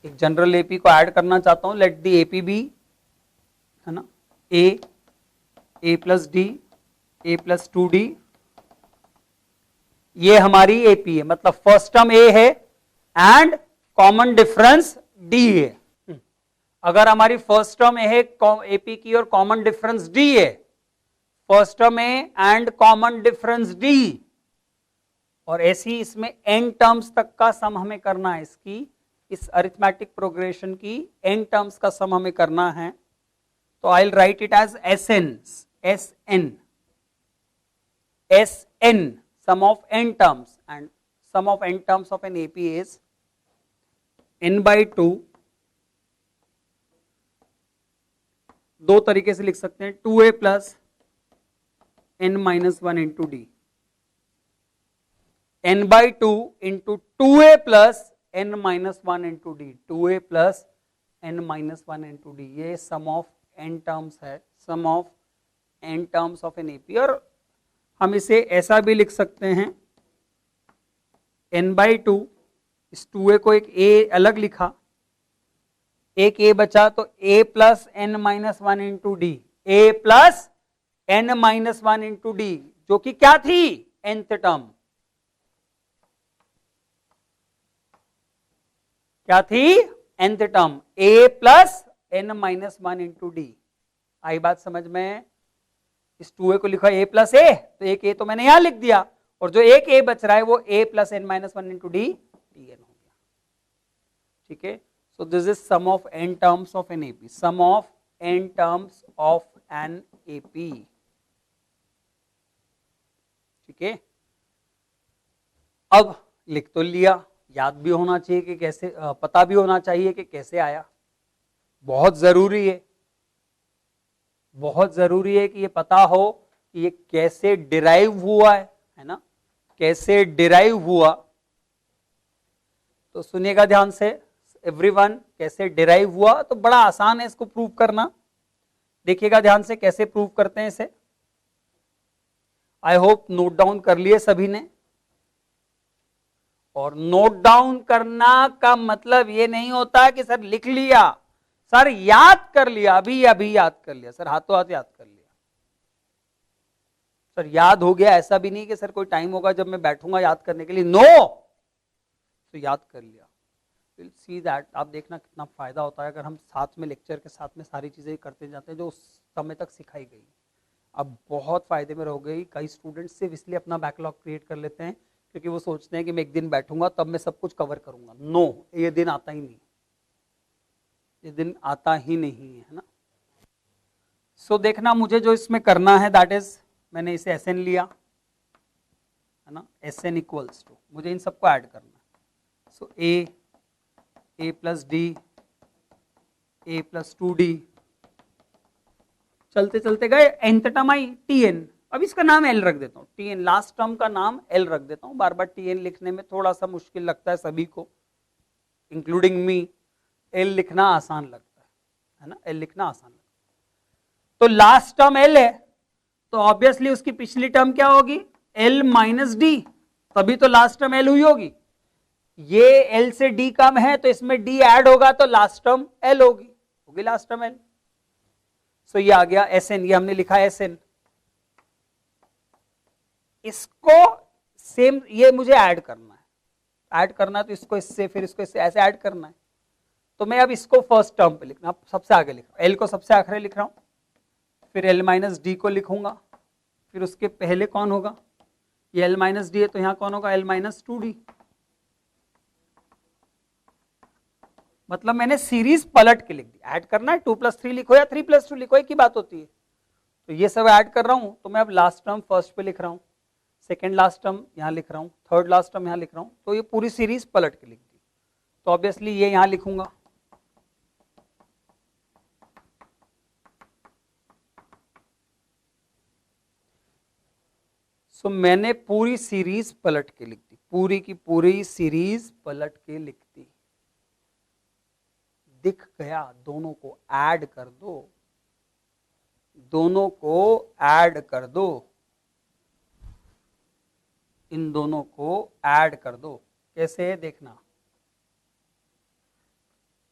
एक जनरल एपी को ऐड करना चाहता हूं, लेट दी एपी बी, है ना, ए प्लस डी, ए प्लस 2d, ये हमारी एपी है, मतलब फर्स्ट टर्म ए है एंड कॉमन डिफरेंस डी है। अगर हमारी फर्स्ट टर्म ए है एपी की और कॉमन डिफरेंस डी है, first term A and common difference D, और ऐसी इसमें n टर्म्स तक का सम हमें करना है, इसकी इस अरिथमेटिक प्रोग्रेशन की n टर्म्स का सम हमें करना है। तो I will write it as SN, sum of n terms, and sum of n terms of an AP is n/2, दो तरीके से लिख सकते हैं, 2a + n-1 into d, n/2 into 2a + n-1 into d, 2a + n-1 into d, ये सम of n terms है, sum of n terms of an AP. और हम इसे ऐसा भी लिख सकते हैं, n/2, इस 2a को एक a अलग लिखा, एक a बचा, तो a + n-1 into d, a + n-1 into d, जो कि क्या थी, nth टर्म, क्या थी, nth term, a + n-1 into d। आई बात समझ में। इस 2a को लिखा a + a, तो एक a तो मैंने यहां लिख दिया, और जो एक a बच रहा है वो a + n-1 into d, dn हो गया, ठीक है। So this is sum of n terms of an AP, sum of n terms of an AP, ठीक है। अब लिख तो लिया, याद भी होना चाहिए कि कैसे, पता भी होना चाहिए कि कैसे आया, बहुत जरूरी है, बहुत जरूरी है कि ये पता हो कि ये कैसे डिराइव हुआ है ना, कैसे डिराइव हुआ। तो सुनिएगा ध्यान से एवरीवन, कैसे डिराइव हुआ, तो बड़ा आसान है इसको प्रूव करना। देखिएगा ध्यान से कैसे प्रूव करते हैं इसे। आई होप नोट डाउन कर लिए सभी ने। और नोट डाउन करना का मतलब ये नहीं होता कि सर लिख लिया, सर याद कर लिया, अभी अभी याद कर लिया, सर हाथों हाथ याद कर लिया, सर याद हो गया, ऐसा भी नहीं कि सर कोई टाइम होगा जब मैं बैठूंगा याद करने के लिए, नो, तो याद कर लिया। विल सी दैट, आप देखना कितना फायदा होता है अगर हम साथ में लेक्चर के साथ में सारी चीजें करते जाते हैं जो उस समय तक सिखाई गई। अब बहुत फायदे में रह गई। कई स्टूडेंट्स सिर्फ इसलिए अपना बैकलॉग क्रिएट कर लेते हैं क्योंकि वो सोचते हैं कि मैं एक दिन बैठूंगा तब मैं सब कुछ कवर करूंगा। नो, ये दिन आता ही नहीं, ये दिन आता ही नहीं है ना। सो देखना, मुझे जो इसमें करना है दैट इज, मैंने इसे Sn लिया है ना, Sn इक्वल्स टू, मुझे इन सबको ऐड करना है। सो a + d, a + 2d, चलते चलते गए, nth टर्म आई Tn, अब इसका नाम L रख देता हूँ, Tn, लास्ट टर्म का नाम L रख देता हूँ। बार बार Tn लिखने में थोड़ा सा मुश्किल लगता है सभी को, इंक्लूडिंग मी। L लिखना आसान लगता है ना, L लिखना आसान लगता है। तो लास्ट टर्म L है, तो ऑब्वियसली उसकी पिछली टर्म क्या होगी, L माइनस डी, तभी तो लास्ट टर्म L हुई होगी। ये L से D कम है तो इसमें D ऐड होगा तो लास्ट टर्म L होगी लास्ट टर्म L। सो ये आ गया Sn, ये हमने लिखा Sn। इसको सेम ये मुझे ऐड करना है तो इसको इससे, फिर इसको इससे, ऐसे ऐड करना है। तो मैं अब इसको फर्स्ट टर्म पे लिखना, सबसे आगे लिख रहा हूं, L को सबसे आखिरी लिख रहा हूं, फिर L माइनस डी को लिखूंगा, फिर उसके पहले कौन होगा, ये L माइनस डी है तो यहां कौन होगा, L माइनस 2D। मतलब मैंने सीरीज पलट के लिख दी। ऐड करना है 2+3 लिखो या 3+2 लिखो, एक ही बात होती है। तो ये सब ऐड कर रहा हूं, तो मैं अब लास्ट टर्म फर्स्ट पे लिख रहा हूं, सेकेंड लास्ट टर्म यहां लिख रहा हूं, थर्ड लास्ट टर्म यहां लिख रहा हूं, तो ये पूरी सीरीज पलट के लिख दी। तो ऑब्वियसली ये यहां लिखूंगा, सो मैंने पूरी सीरीज पलट के लिख दी, पूरी की पूरी सीरीज पलट के लिख दी। दिख गया, दोनों को ऐड कर दो, दोनों को ऐड कर दो, इन दोनों को ऐड कर दो। कैसे देखना,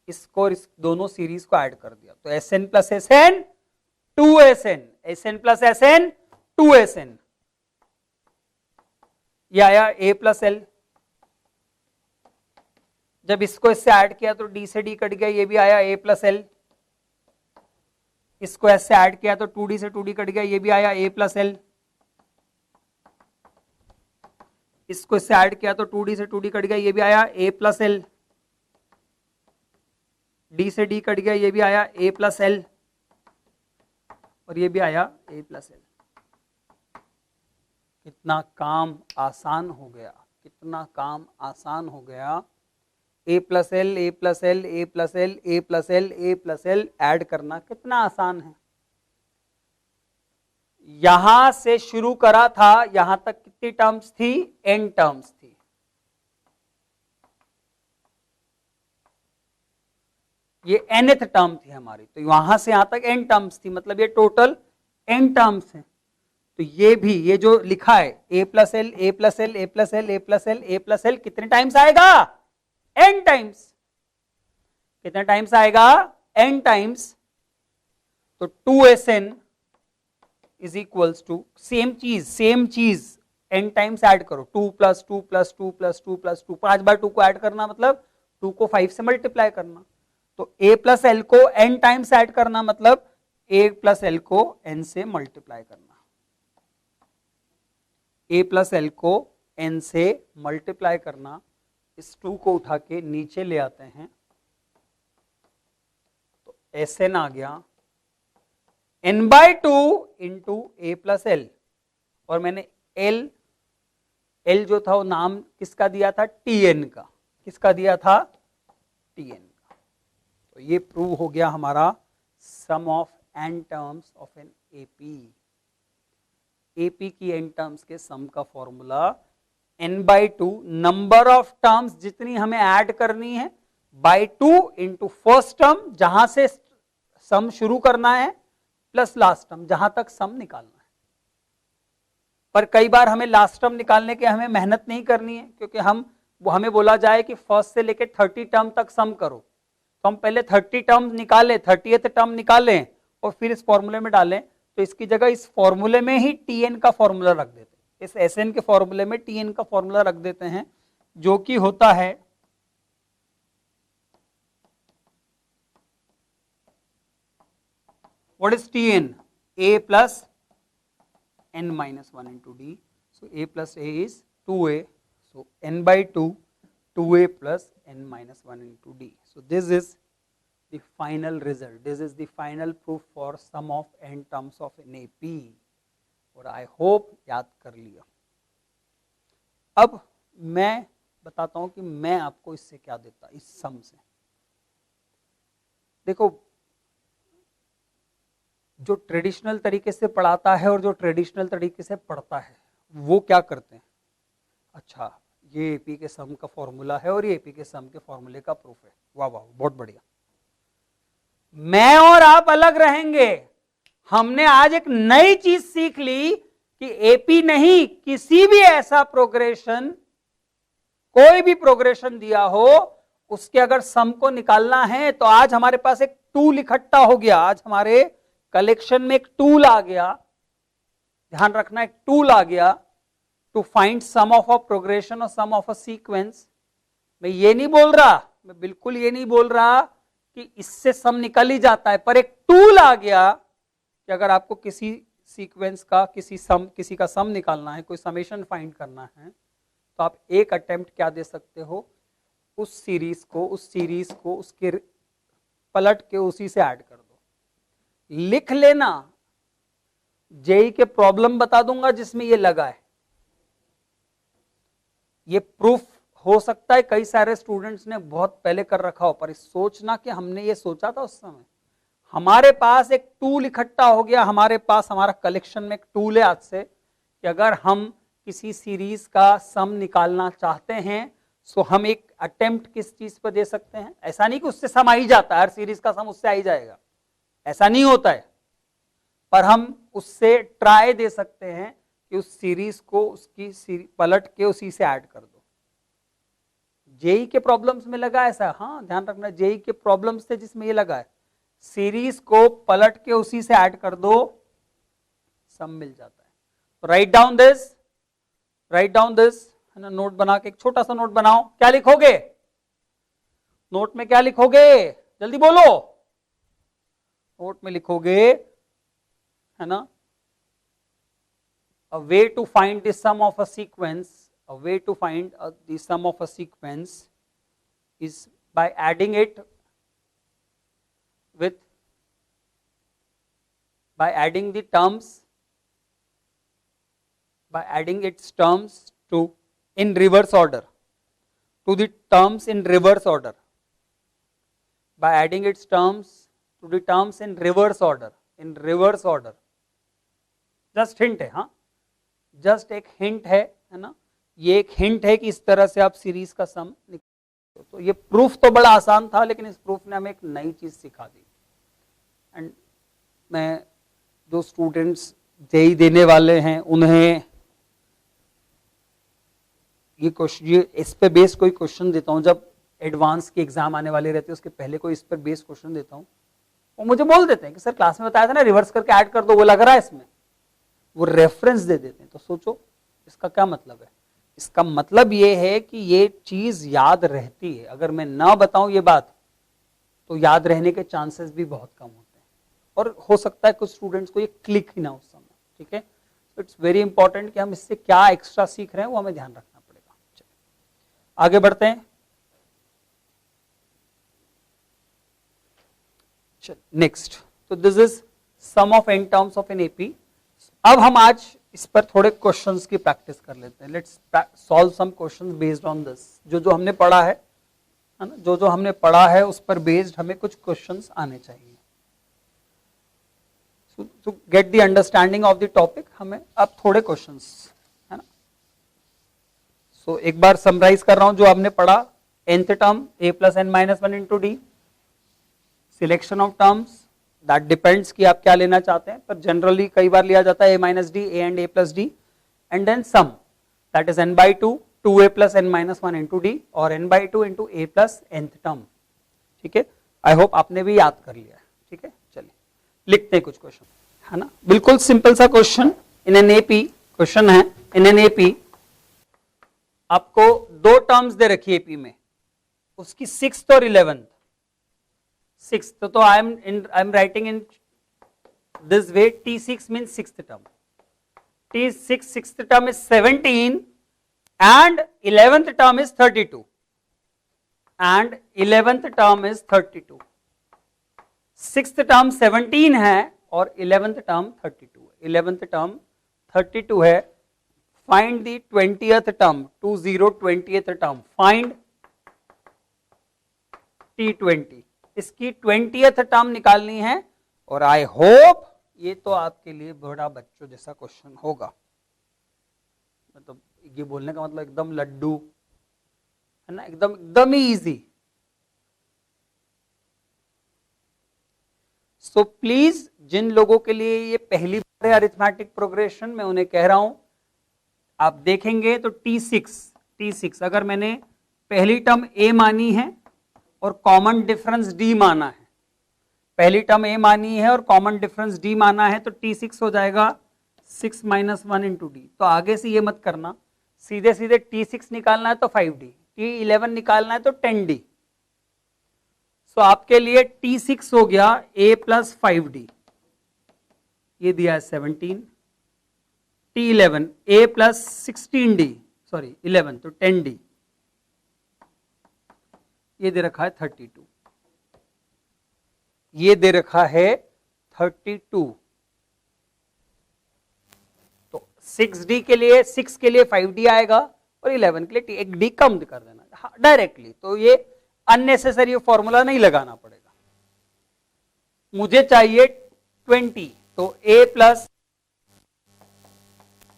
इसको और इस दोनों सीरीज को ऐड कर दिया तो Sn plus Sn 2Sn, Sn plus Sn 2Sn, ये आया A प्लस L। जब इसको इससे ऐड किया तो D से D कट गया, ये भी आया A प्लस L। इसको ऐसे ऐड किया तो 2D से 2D कट गया, ये भी आया A प्लस L। इसको इससे ऐड किया तो 2D से 2D कट गया, ये भी आया A प्लस L। D से D कट गया, ये भी आया A प्लस L, और ये भी आया A प्लस L। कितना काम आसान हो गया, कितना काम आसान हो गया। A plus L, A plus L, A plus L, A plus L, A plus L add करना कितना आसान है। यहां से शुरू करा था, यहां तक कितनी टर्म्स थी, n टर्म्स थी। ये nth टर्म थी हमारी, तो वहां से यहां तक n टर्म्स थी, मतलब ये टोटल n टर्म्स हैं। तो ये भी, ये जो लिखा है A plus L, A plus L, A plus L, A plus L, A plus L कितने टाइम्स आएगा, n टाइम्स। कितने टाइम्स आएगा, n टाइम्स। तो 2Sn is equals to same चीज n टाइम्स ऐड करो, 2 प्लस 2 प्लस 2 प्लस 2 प्लस 2, 5 बार 2 को add करना मतलब 2 को 5 से मल्टीप्लाई करना। तो A प्लस L को n टाइम्स ऐड करना मतलब A प्लस L को n से मल्टीप्लाई करना। A प्लस L को n से मल्टीप्लाई करना। इस 2 को उठा के नीचे ले आते हैं तो Sn आ गया n/2 into A plus L, और मैंने L जो था वो नाम किसका दिया था, Tn का। किसका दिया था, Tn का। तो ये प्रूव हो गया हमारा sum of n terms of an AP की n टर्म्स के सम का formula n/2 number of terms जितनी हमें ऐड करनी है बाय 2 इंटू फर्स्ट टर्म जहां से सम शुरू करना है प्लस लास्ट टर्म जहां तक सम निकालना है। पर कई बार हमें लास्ट टर्म निकालने के हमें मेहनत नहीं करनी है, क्योंकि हमें बोला जाए कि फर्स्ट से लेके 30 टर्म तक सम करो, तो हम पहले 30 टर्म निकालें, 30th टर्म निकालें और फिर इस फॉर्मूले में डालें। तो इसकी जगह इस फॉर्मूले में ही Tn का फॉर्मूला रख देते हैं, इस Sn के फॉर्मूले में Tn का फॉर्मूला रख देते हैं, जो कि होता है what is Tn, A plus n minus 1 into D. So A plus A is 2A, so n/2 2A plus n minus 1 into D. So this is the final result, this is the final proof for sum of n terms of an AP, और I hope याद कर लिया। अब मैं बताता हूं कि मैं आपको इससे क्या देता, इस सम से। देखो, जो ट्रेडिशनल तरीके से पढ़ाता है और जो ट्रेडिशनल तरीके से पढ़ता है वो क्या करते हैं, अच्छा ये एपी के सम का फॉर्मूला है और ये एपी के सम के फॉर्मूले का प्रूफ है, वाह वाह बहुत बढ़िया। मैं और आप अलग रहेंगे। हमने आज एक नई चीज सीख ली कि एपी नहीं, किसी भी ऐसा प्रोग्रेशन, कोई भी प्रोग्रेशन दिया हो, उसके अगर सम को निकालना है तो आज हमारे पास एक टूल इकट्ठा हो गया, आज हमारे कलेक्शन में एक टूल आ गया, ध्यान रखना, एक टूल आ गया to find sum of a progression और सम ऑफ अ सीक्वेंस। मैं ये नहीं बोल रहा, मैं बिल्कुल ये नहीं बोल रहा कि इससे सम निकल ही जाता है, पर एक टूल आ गया कि अगर आपको किसी सीक्वेंस का किसी का सम निकालना है, कोई समेशन फाइंड करना है, तो आप एक अटेम्प्ट क्या दे सकते हो, उस सीरीज को उसके पलट के उसी से ऐड कर दो। लिख लेना, जेई के प्रॉब्लम बता दूंगा जिसमें ये लगा है। ये प्रूफ हो सकता है कई सारे स्टूडेंट्स ने बहुत पहले कर रखा हो, पर सोचना कि हमने ये सोचा था उस समय। हमारे पास एक टूल इकट्ठा हो गया, हमारे पास हमारा कलेक्शन में एक टूल है आज से, कि अगर हम किसी सीरीज का सम निकालना चाहते हैं सो हम एक अटेम्प्ट किस चीज पर दे सकते हैं। ऐसा नहीं कि उससे सम आ ही जाता है, हर सीरीज का सम उससे आ ही जाएगा, ऐसा नहीं होता है, पर हम उससे ट्राई दे सकते हैं कि उस सीरीज को उसकी पलट के उसी से ऐड कर दो। जेई के प्रॉब्लम्स में लगा ऐसा, हाँ ध्यान रखना, जेई के प्रॉब्लम्स थे जिसमें ये लगा है, सीरीज को पलट के उसी से ऐड कर दो, सम मिल जाता है। राइट डाउन दिस, है ना, नोट बना के, एक छोटा सा नोट बनाओ। क्या लिखोगे नोट में, क्या लिखोगे, जल्दी बोलो। नोट में लिखोगे, है ना, a way to find the sum of a sequence, a way to find the sum of a sequence is by adding it with, by adding the terms, by adding its terms to in reverse order, to the terms in reverse order, by adding its terms to the terms in reverse order, in reverse order. Just hint है, हाँ just एक hint है ना, ये एक hint है कि इस तरह से आप सीरीज का सम निकाल। तो ये प्रूफ तो बड़ा आसान था, लेकिन इस प्रूफ ने हमें एक नई चीज सिखा दी। एंड मैं जो स्टूडेंट्स जेई देने वाले हैं उन्हें ये इस पे बेस कोई क्वेश्चन देता हूँ, जब एडवांस के एग्जाम आने वाले रहते हैं उसके पहले कोई इस पर बेस क्वेश्चन देता हूँ, वो मुझे बोल देते हैं कि सर क्लास में बताया था ना रिवर्स करके ऐड कर दो, वो लग रहा है इसमें, वो रेफरेंस दे देते हैं। तो सोचो इसका क्या मतलब है, इसका मतलब ये है कि ये चीज याद रहती है, अगर मैं ना बताऊं ये बात तो याद रहने के चांसेस भी बहुत कम होते हैं, और हो सकता है कुछ स्टूडेंट्स को ये क्लिक ही ना उस समय। ठीक है, तो इट्स वेरी इंपॉर्टेंट कि हम इससे क्या एक्स्ट्रा सीख रहे हैं वो हमें ध्यान रखना पड़ेगा। चलिए आगे बढ़ते हैं। नेक्स्ट, तो this is sum of n terms of an AP. अब हम आज इस पर थोड़े क्वेश्चंस की प्रैक्टिस कर लेते हैं। Let's solve some questions based on this. जो हमने पढ़ा है ना, जो हमने पढ़ा है उस पर बेस्ड हमें कुछ क्वेश्चंस आने चाहिए। To get the understanding of the topic हमें अब थोड़े क्वेश्चंस, है ना। सो एक बार समराइज कर रहा हूं जो हमने पढ़ा। nth term a plus n minus 1 into D, selection of terms that depends कि आप क्या लेना चाहते हैं, पर जनरली कई बार लिया जाता है a minus D, a and a plus D, and then sum that is n by 2, 2a plus n minus 1 into D, और n by 2 into a plus nth term. ठीक है, आई होप आपने भी याद कर लिया है। ठीक है, चलिए लिखते हैं कुछ क्वेश्चन, है ना, बिल्कुल सिंपल सा question in an AP question है। इन एन एपी आपको दो टर्म्स दे रखी है एपी में, उसकी 6th और 11th। 6th, तो I am writing in this way, T6 means 6th term. T6 6th term is 17 and 11th term is 32. And 11th term is 32. 6th term 17 है और 11th term 32 है। 11th term 32 है। Find the 20th term, 20th term. Find T20. इसकी 20th term निकालनी है, और I hope ये तो आपके लिए बड़ा बच्चों जैसा क्वेश्चन होगा। मतलब ये बोलने का मतलब एकदम लड्डू, है ना, एकदम ही इजी। सो प्लीज जिन लोगों के लिए ये पहली अरिथमेटिक प्रोग्रेशन में उन्हें कह रहा हूं, आप देखेंगे तो T6 अगर मैंने पहली टर्म A मानी है और कॉमन डिफरेंस D माना है, पहली टर्म A मानी है और कॉमन डिफरेंस D माना है, तो T6 हो जाएगा 6 - 1 इंटू डी। तो आगे से ये मत करना, सीधे सीधे T6 निकालना है तो 5D, T11 निकालना है तो 10D। सो आपके लिए T6 हो गया A प्लस 5D, ये दिया है 17, T11 A plus 16D, sorry 11 तो 10D, ये दे रखा है 32, ये दे रखा है 32। तो 6D के लिए 6 के लिए 5D आएगा और 11 के लिए एक D कम कर देना डायरेक्टली। तो ये अननेसेसरी फॉर्मूला नहीं लगाना पड़ेगा। मुझे चाहिए 20, तो A प्लस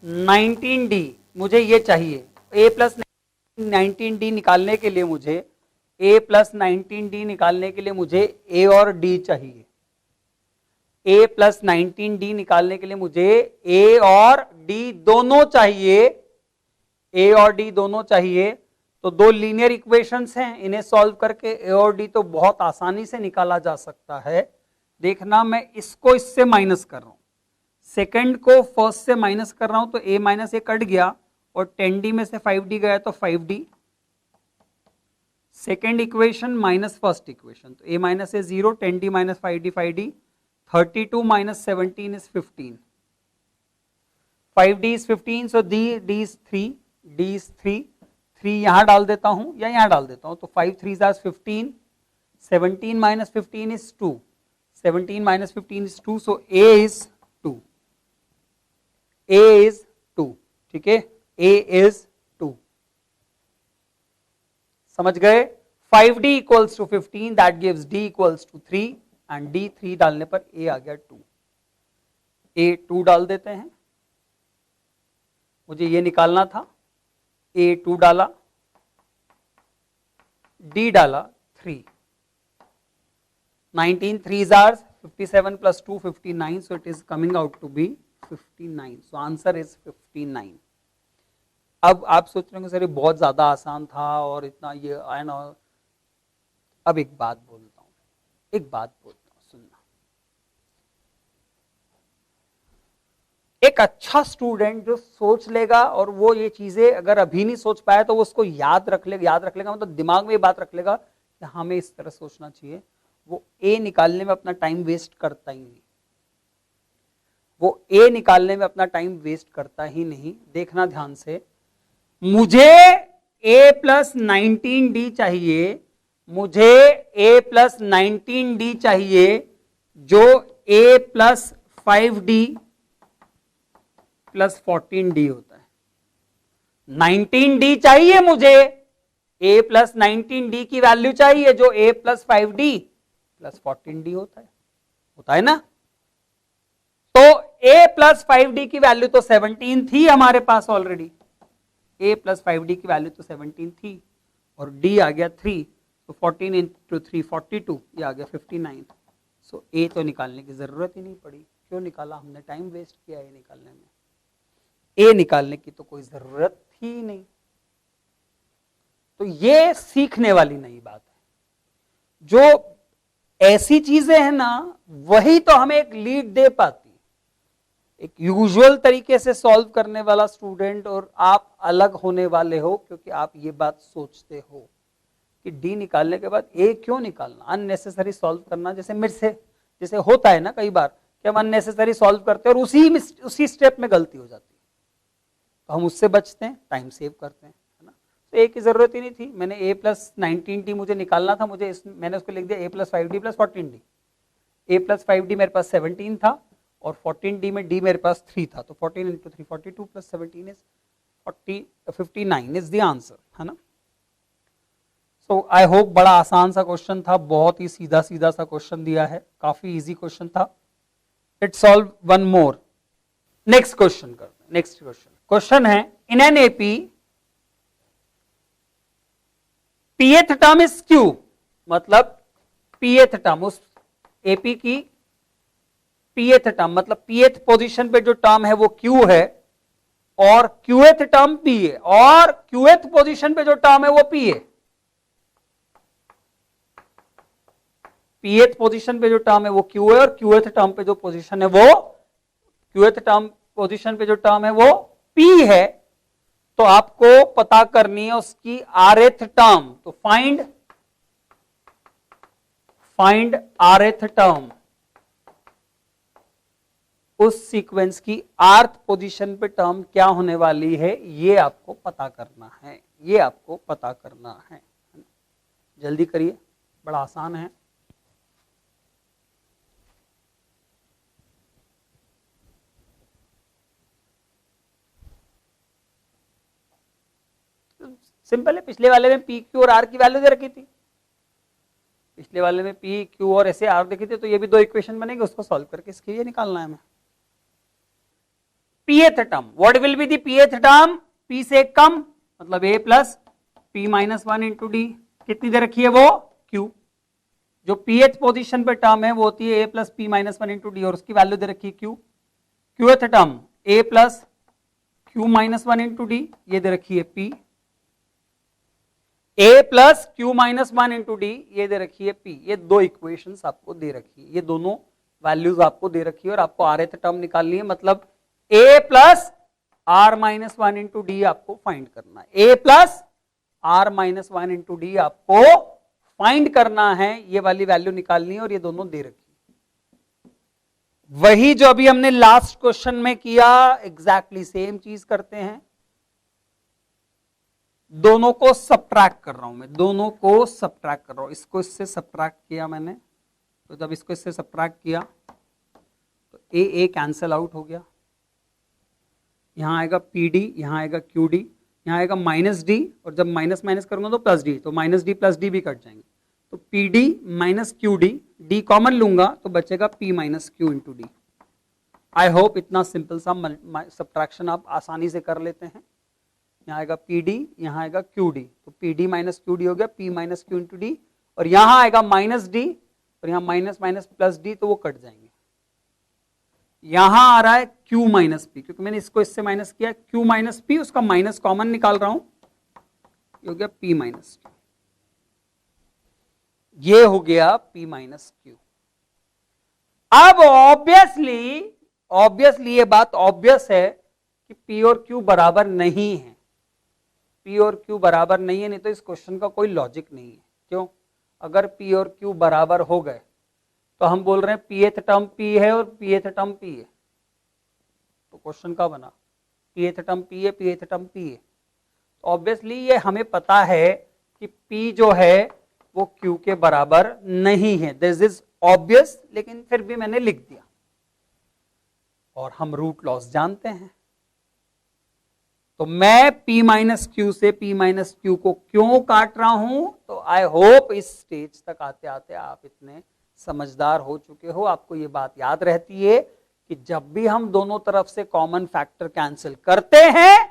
19D मुझे ये चाहिए। A प्लस 19D निकालने के लिए मुझे A प्लस 19D निकालने के लिए मुझे A और D चाहिए। A प्लस 19D निकालने के लिए मुझे A और D दोनों चाहिए, A और D दोनों चाहिए। तो दो लीनियर इक्वेशंस हैं, इन्हें सॉल्व करके A और D तो बहुत आसानी से निकाला जा सकता है। देखना, मैं इसको इससे माइनस कर रहा हूं, सेकंड को फर्स्ट से माइनस कर रहा हूं, तो A माइनस ए कट गया और 10D में से 5D गया तो 5D। Second equation minus first equation, तो A minus A 0, 10D minus 5D 5D, 32 minus 17 is 15, 5D is 15, so D is 3, D is 3, 3 यहां डाल देता हूं या यहां डाल देता हूं, तो 5 3 is 15, 17 minus 15 is 2, 17 minus 15 is 2, so A is 2, A is 2, ठीक है, A इज 2, समझ गए। 5D equals to 15, that gives D equals to 3 and D 3 डालने पर A आ गया 2, A 2 डाल देते हैं, मुझे ये निकालना था, A 2 डाला, D डाला 3, 19 3s are 57 plus 2 59, so it is coming out to be 59, so answer is 59। अब आप सोच रहे होंगे सर ये बहुत ज्यादा आसान था और इतना ये आया ना। अब एक बात बोलता हूं, सुनना। एक अच्छा स्टूडेंट जो सोच लेगा और वो ये चीजें अगर अभी नहीं सोच पाया तो वो उसको याद रख लेगा मतलब दिमाग में ये बात रख लेगा कि हमें इस तरह सोचना चाहिए, वो A निकालने में अपना टाइम वेस्ट करता ही नहीं, देखना ध्यान से, मुझे A प्लस 19D चाहिए, जो A plus 5D plus 14D होता है। 19D चाहिए मुझे, A प्लस 19D की वैल्यू चाहिए जो A plus 5D plus 14D होता है ना। तो A प्लस 5D की वैल्यू तो 17 थी हमारे पास ऑलरेडी, A प्लस 5D की वैल्यू तो 17 थी और D आ गया 3, तो 14 इंटू 3 42, ये आ गया 59। सो A तो निकालने की जरूरत ही नहीं पड़ी। क्यों निकाला हमने, टाइम वेस्ट किया A निकालने में, A निकालने की तो कोई जरूरत थी नहीं। तो ये सीखने वाली नई बात है। जो ऐसी चीजें हैं ना, वही तो हमें एक लीड दे पाती। एक यूजुअल तरीके से सॉल्व करने वाला स्टूडेंट और आप अलग होने वाले हो, क्योंकि आप ये बात सोचते हो कि डी निकालने के बाद ए क्यों निकालना, अननेसेसरी सॉल्व करना। जैसे होता है ना कई बार कि हम अननेसेसरी सॉल्व करते हैं और उसी स्टेप में गलती हो जाती है, तो हम उससे बचते हैं, टाइम सेव करते हैं, है ना। तो ए की जरूरत ही नहीं थी। मैंने A प्लस 19D मुझे निकालना था, मैंने उसको लिख दिया A plus 5D plus 14D। A plus 5D मेरे पास 17 था और 14D में D मेरे पास 3 था, तो 14 into 3 42 plus 17 is 59 is the answer, है ना। सो आई होप बड़ा आसान सा क्वेश्चन था, बहुत ही सीधा सा क्वेश्चन दिया है, काफी इजी क्वेश्चन था। Let's solve one more. Next question करते हैं। नेक्स्ट क्वेश्चन है, in an AP pth term is q, मतलब pth टर्म उस एपी की pth टर्म, मतलब pth पोजीशन पे जो टर्म है वो q है और qth टर्म p है, और qth पोजीशन पे जो टर्म है वो p है। pth पोजीशन पे जो टर्म है वो q है और qth टर्म पे जो पोजीशन है वो qth टर्म पोजीशन पे जो टर्म है वो p है। तो आपको पता करनी है उसकी rth टर्म, तो फाइंड rth टर्म, उस सीक्वेंस की rth पोजीशन पे टर्म क्या होने वाली है ये आपको पता करना है, ये आपको पता करना है। जल्दी करिए, बड़ा आसान है। सिंपल है, पिछले वाले में पी क्यू और आर की वैल्यू दे रखी थी, पिछले वाले में पी क्यू और ऐसे आर देखी थी, तो ये भी दो इक्वेशन बनेगी, उसको सॉल्व करके इसके लिए निकालना है हमें। pth term, what will be the pth term, p से कम मतलब a plus p minus 1 into D, कितनी दे रखी है वो q, जो pth पोजीशन पे टर्म है वो होती है a plus p minus 1 into D और उसकी वैल्यू दे रखी है q। qth term a plus q minus 1 into D, ये दे रखी है p, a plus Q minus 1 into D, ये दे रखी है p। ये दो इक्वेशंस आपको दे रखी है, ये दोनों वैल्यूज आपको दे रखी है और आपको rth टर्म निकालनी है, मतलब a plus R minus 1 into D आपको फाइंड करना है, a plus R minus 1 into D आपको फाइंड करना है, ये वाली वैल्यू निकालनी है और ये दोनों दे रखी है। वही जो अभी हमने लास्ट क्वेश्चन में किया, एग्जैक्टली सेम चीज करते हैं। दोनों को सब्ट्रैक्ट कर रहा हूं मैं, दोनों को सब्ट्रैक्ट कर रहा हूं, इसको इससे सब्ट्रैक्ट किया मैंने, तो जब इसको इससे सब्ट्रैक्ट किया तो ए कैंसल आउट हो गया, यहां आएगा पी डी, यहां आएगा क्यू डी, यहां आएगा माइनस डी, और जब माइनस माइनस करूंगा तो प्लस डी, तो माइनस डी प्लस डी भी कट जाएंगे, तो P D minus Q D, D common लूंगा तो बचेगा P minus Q into D. I hope इतना सिंपल सा सब्ट्रैक्शन आप आसानी से कर लेते हैं। यहाँ आएगा पी डी, यहाँ आएगा क्यू डी, तो P D minus Q D हो गया P minus Q into D, और यहाँ आएगा माइनस डी और यहाँ माइनस माइनस प्लस डी, तो वो कट जाएंगे। यहाँ आ रहा है क्यू माइनस पी, क्योंकि मैंने इसको इससे माइनस किया, क्यू माइनस पी, उसका माइनस कॉमन निकाल रहा हूं, ये हो गया पी माइनस क्यू, ये हो गया पी माइनस क्यू। अब ऑब्वियसली ये बात ऑब्वियस है कि पी और क्यू बराबर नहीं है, P और Q बराबर नहीं है, नहीं तो इस क्वेश्चन का कोई लॉजिक नहीं है। क्यों? अगर P और Q बराबर हो गए तो हम बोल रहे हैं pth टर्म P है और pth टर्म P है, तो क्वेश्चन का बना pth टर्म P है, pth टर्म P है, तो ऑब्वियसली ये हमें पता है कि P जो है वो Q के बराबर नहीं है, दिस इज ऑब्वियस, लेकिन फिर भी मैंने लिख दिया। और हम रूट लॉस जानते हैं, तो मैं P माइनस क्यू से P माइनस क्यू को क्यों काट रहा हूं, तो आई होप इस स्टेज तक आते आते आप इतने समझदार हो चुके हो, आपको ये बात याद रहती है कि जब भी हम दोनों तरफ से कॉमन फैक्टर कैंसिल करते हैं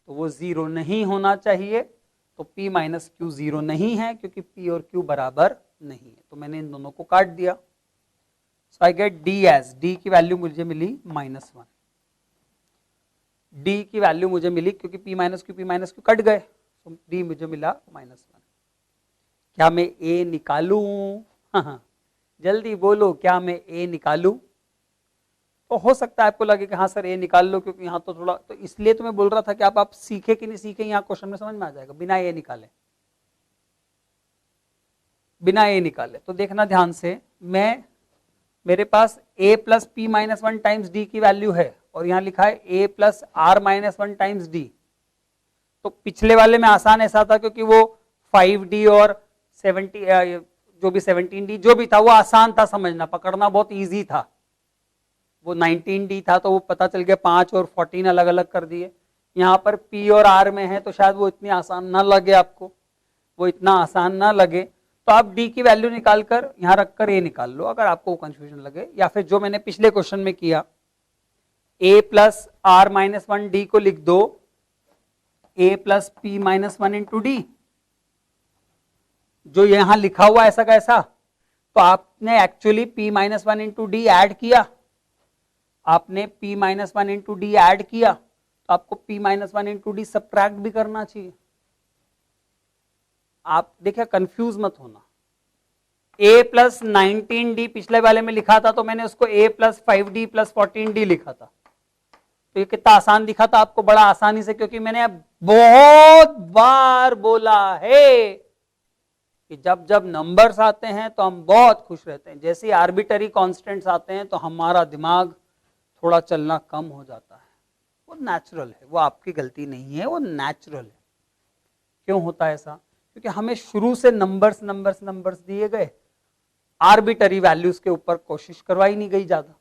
तो वो जीरो नहीं होना चाहिए, तो P माइनस क्यू जीरो नहीं है क्योंकि P और Q बराबर नहीं है, तो मैंने इन दोनों को काट दिया। So I get D as, D की वैल्यू मुझे मिली -1, D की वैल्यू मुझे मिली क्योंकि P माइनस क्यू कट गए, तो D मुझे मिला -1। क्या मैं A निकालूं? हाँ, जल्दी बोलो, क्या मैं A निकालूं? तो हो सकता है आपको लगे कि हाँ सर A निकाल लो, क्योंकि यहाँ तो थोड़ा, तो इसलिए तो मैं बोल रहा था कि आप सीखे कि नहीं सीखे, यहाँ क्वेश्चन में समझ में आ जाएगा बिना A निकाले, बिना A निकाले। तो देखना ध्यान से, मेरे पास A plus P minus 1 times D की वैल्यू है और यहाँ लिखा है A plus R minus 1 times D। तो पिछले वाले में आसान ऐसा था क्योंकि वो 5D और 70 जो भी 17D जो भी था वो आसान था समझना, पकड़ना बहुत इजी था। वो 19D था तो वो पता चल गया 5 और 14 अलग अलग कर दिए। यहाँ पर P और R में है तो शायद वो इतनी आसान ना लगे आपको, वो इतना आसान ना लगे, तो आप D की वैल्यू निकालकर यहाँ रखकर A निकाल लो अगर आपको कंफ्यूजन लगे, या फिर जो मैंने पिछले क्वेश्चन में किया A plus R minus 1 D को लिख दो A plus P minus 1 into D, जो यहां लिखा हुआ ऐसा कैसा, तो आपने actually p minus one into D Ed किया, आपने p minus one into D Ed किया, तो आपको p minus one into D subtract भी करना चाहिए। आप देखिए कंफ्यूज मत होना। a प्लस 19d पिछले वाले में लिखा था, तो मैंने उसको a plus 5d plus 14d लिखा था। तो ये कितना आसान दिखा था आपको, बड़ा आसानी से, क्योंकि मैंने बहुत बार बोला है कि जब जब नंबर्स आते हैं तो हम बहुत खुश रहते हैं, जैसे आर्बिटरी कांस्टेंट्स आते हैं तो हमारा दिमाग थोड़ा चलना कम हो जाता है। वो नेचुरल है, वो आपकी गलती नहीं है, वो नेचुरल है। क्यों होता है ऐसा? क्योंकि हमें शुरू से नंबर्स नंबर्स नंबर्स दिए गए, आर्बिटरी वैल्यूज के ऊपर कोशिश करवाई नहीं गई ज्यादा।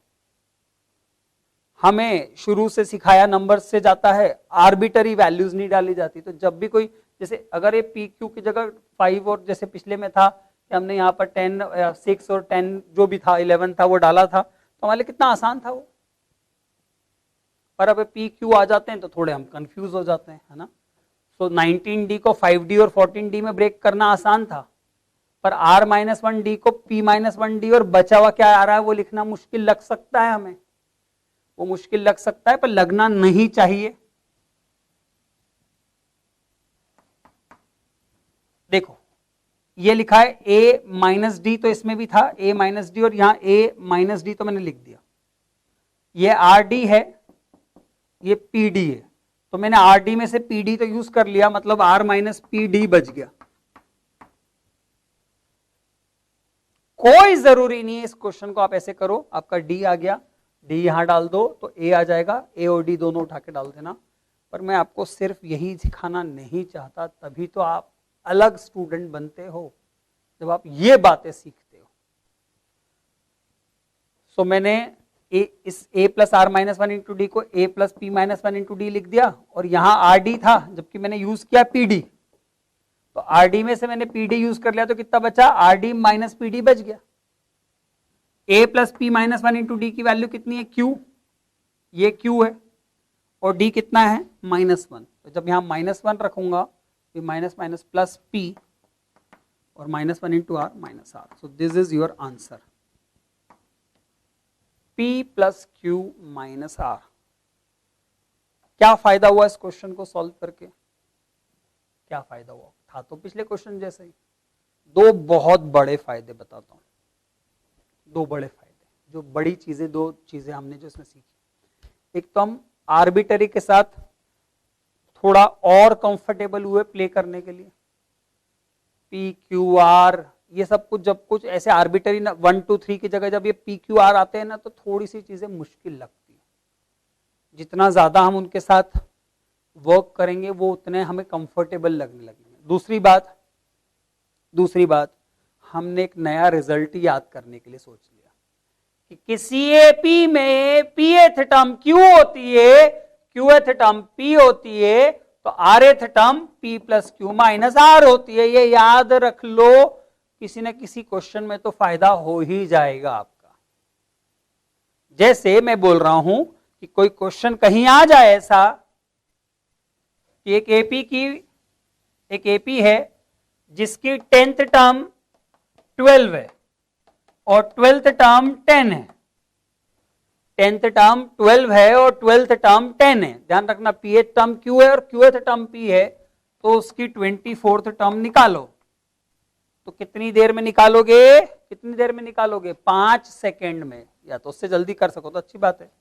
हमें शुरू से सिखाया नंबर्स से जाता है, आर्बिटरी वैल्यूज नहीं डाली जाती। तो जब भी कोई, जैसे अगर ये पी क्यू की जगह 5 और जैसे पिछले में था कि हमने यहाँ पर 10 6 और 10 जो भी था 11 था वो डाला था, तो हमारे लिए कितना आसान था वो। पर अब पी क्यू आ जाते हैं तो थोड़े हम कंफ्यूज हो जाते हैं, है ना। सो 19d को 5d और 14d में ब्रेक करना आसान था, पर r माइनस 1d को p माइनस 1d और बचा हुआ क्या आ रहा है वो लिखना मुश्किल लग सकता है हमें, वो मुश्किल लग सकता है, पर लगना नहीं चाहिए। देखो ये लिखा है a माइनस डी, तो इसमें भी था a माइनस डी, और यहां a माइनस डी तो मैंने लिख दिया। ये rd है, ये pd है, तो मैंने rd में से pd तो यूज कर लिया, मतलब r माइनस pd बच गया। कोई जरूरी नहीं है इस क्वेश्चन को आप ऐसे करो, आपका d आ गया, d यहां डाल दो तो a आ जाएगा, a और d दोनों उठा के डाल देना। पर मैं आपको सिर्फ यही सिखाना नहीं चाहता, तभी तो आप अलग स्टूडेंट बनते हो जब आप ये बातें सीखते हो। सो मैंने इस a plus R minus one into D को a plus P minus one into D लिख दिया, और यहां आर डी था जबकि मैंने यूज किया पी डी, तो आर डी में से मैंने पी डी यूज कर लिया, तो कितना बचा, R D minus P D बच गया। a plus P minus one into D की वैल्यू कितनी है, q, ये q है, और d कितना है, माइनस वन। तो जब यहां माइनस वन रखूंगा, माइनस माइनस प्लस p, और minus one into R minus R. So this is your answer, p plus Q minus R. क्या फायदा हुआ इस क्वेश्चन को सॉल्व करके? क्या फायदा हुआ? था तो पिछले क्वेश्चन जैसे ही। दो बहुत बड़े फायदे बताता हूं, दो बड़े फायदे, जो बड़ी चीजें, दो चीजें हमने जो इसमें सीखी। एक तो हम आर्बिटरी के साथ थोड़ा और कंफर्टेबल हुए प्ले करने के लिए। पी क्यू आर ये सब कुछ, जब कुछ ऐसे आर्बिटरी ना 1 2 3 की जगह जब ये पी क्यू आर आते हैं ना, तो थोड़ी सी चीजें मुश्किल लगती है। जितना ज्यादा हम उनके साथ वर्क करेंगे वो उतने हमें कंफर्टेबल लगने लगेंगे। दूसरी बात हमने एक नया रिजल्ट याद करने के लिए सोच लिया कि किसी एपी में पीएथ टर्म क्यू होती है, क्यूएथ टर्म पी होती है, तो rth term P plus Q minus R होती है। ये याद रख लो, किसी न किसी क्वेश्चन में तो फायदा हो ही जाएगा आपका। जैसे मैं बोल रहा हूं कि कोई क्वेश्चन कहीं आ जाए ऐसा कि एक एपी है जिसकी 10th टर्म 12 है और 12th टर्म 10 है। 10th टर्म 12 है और 12th टर्म 10 है। ध्यान रखना, पीएथ टर्म क्यू है और क्यूएथ टर्म पी है, तो उसकी 24th टर्म निकालो। तो कितनी देर में निकालोगे? 5 सेकेंड में, या तो उससे जल्दी कर सको तो अच्छी बात है।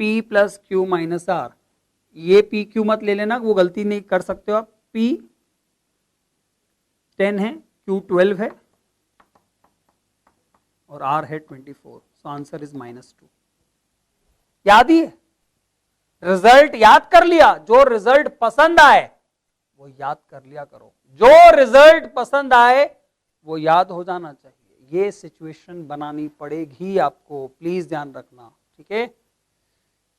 P plus Q minus R, ये P क्यू मत ले लेना, वो गलती नहीं कर सकते हो आप। P 10 है, Q 12 है और R है 24, सो आंसर इज -2। याद ही है, रिजल्ट याद कर लिया। जो रिजल्ट पसंद आए वो याद कर लिया करो, जो रिजल्ट पसंद आए वो याद हो जाना चाहिए। ये सिचुएशन बनानी पड़ेगी आपको, प्लीज ध्यान रखना, ठीक है।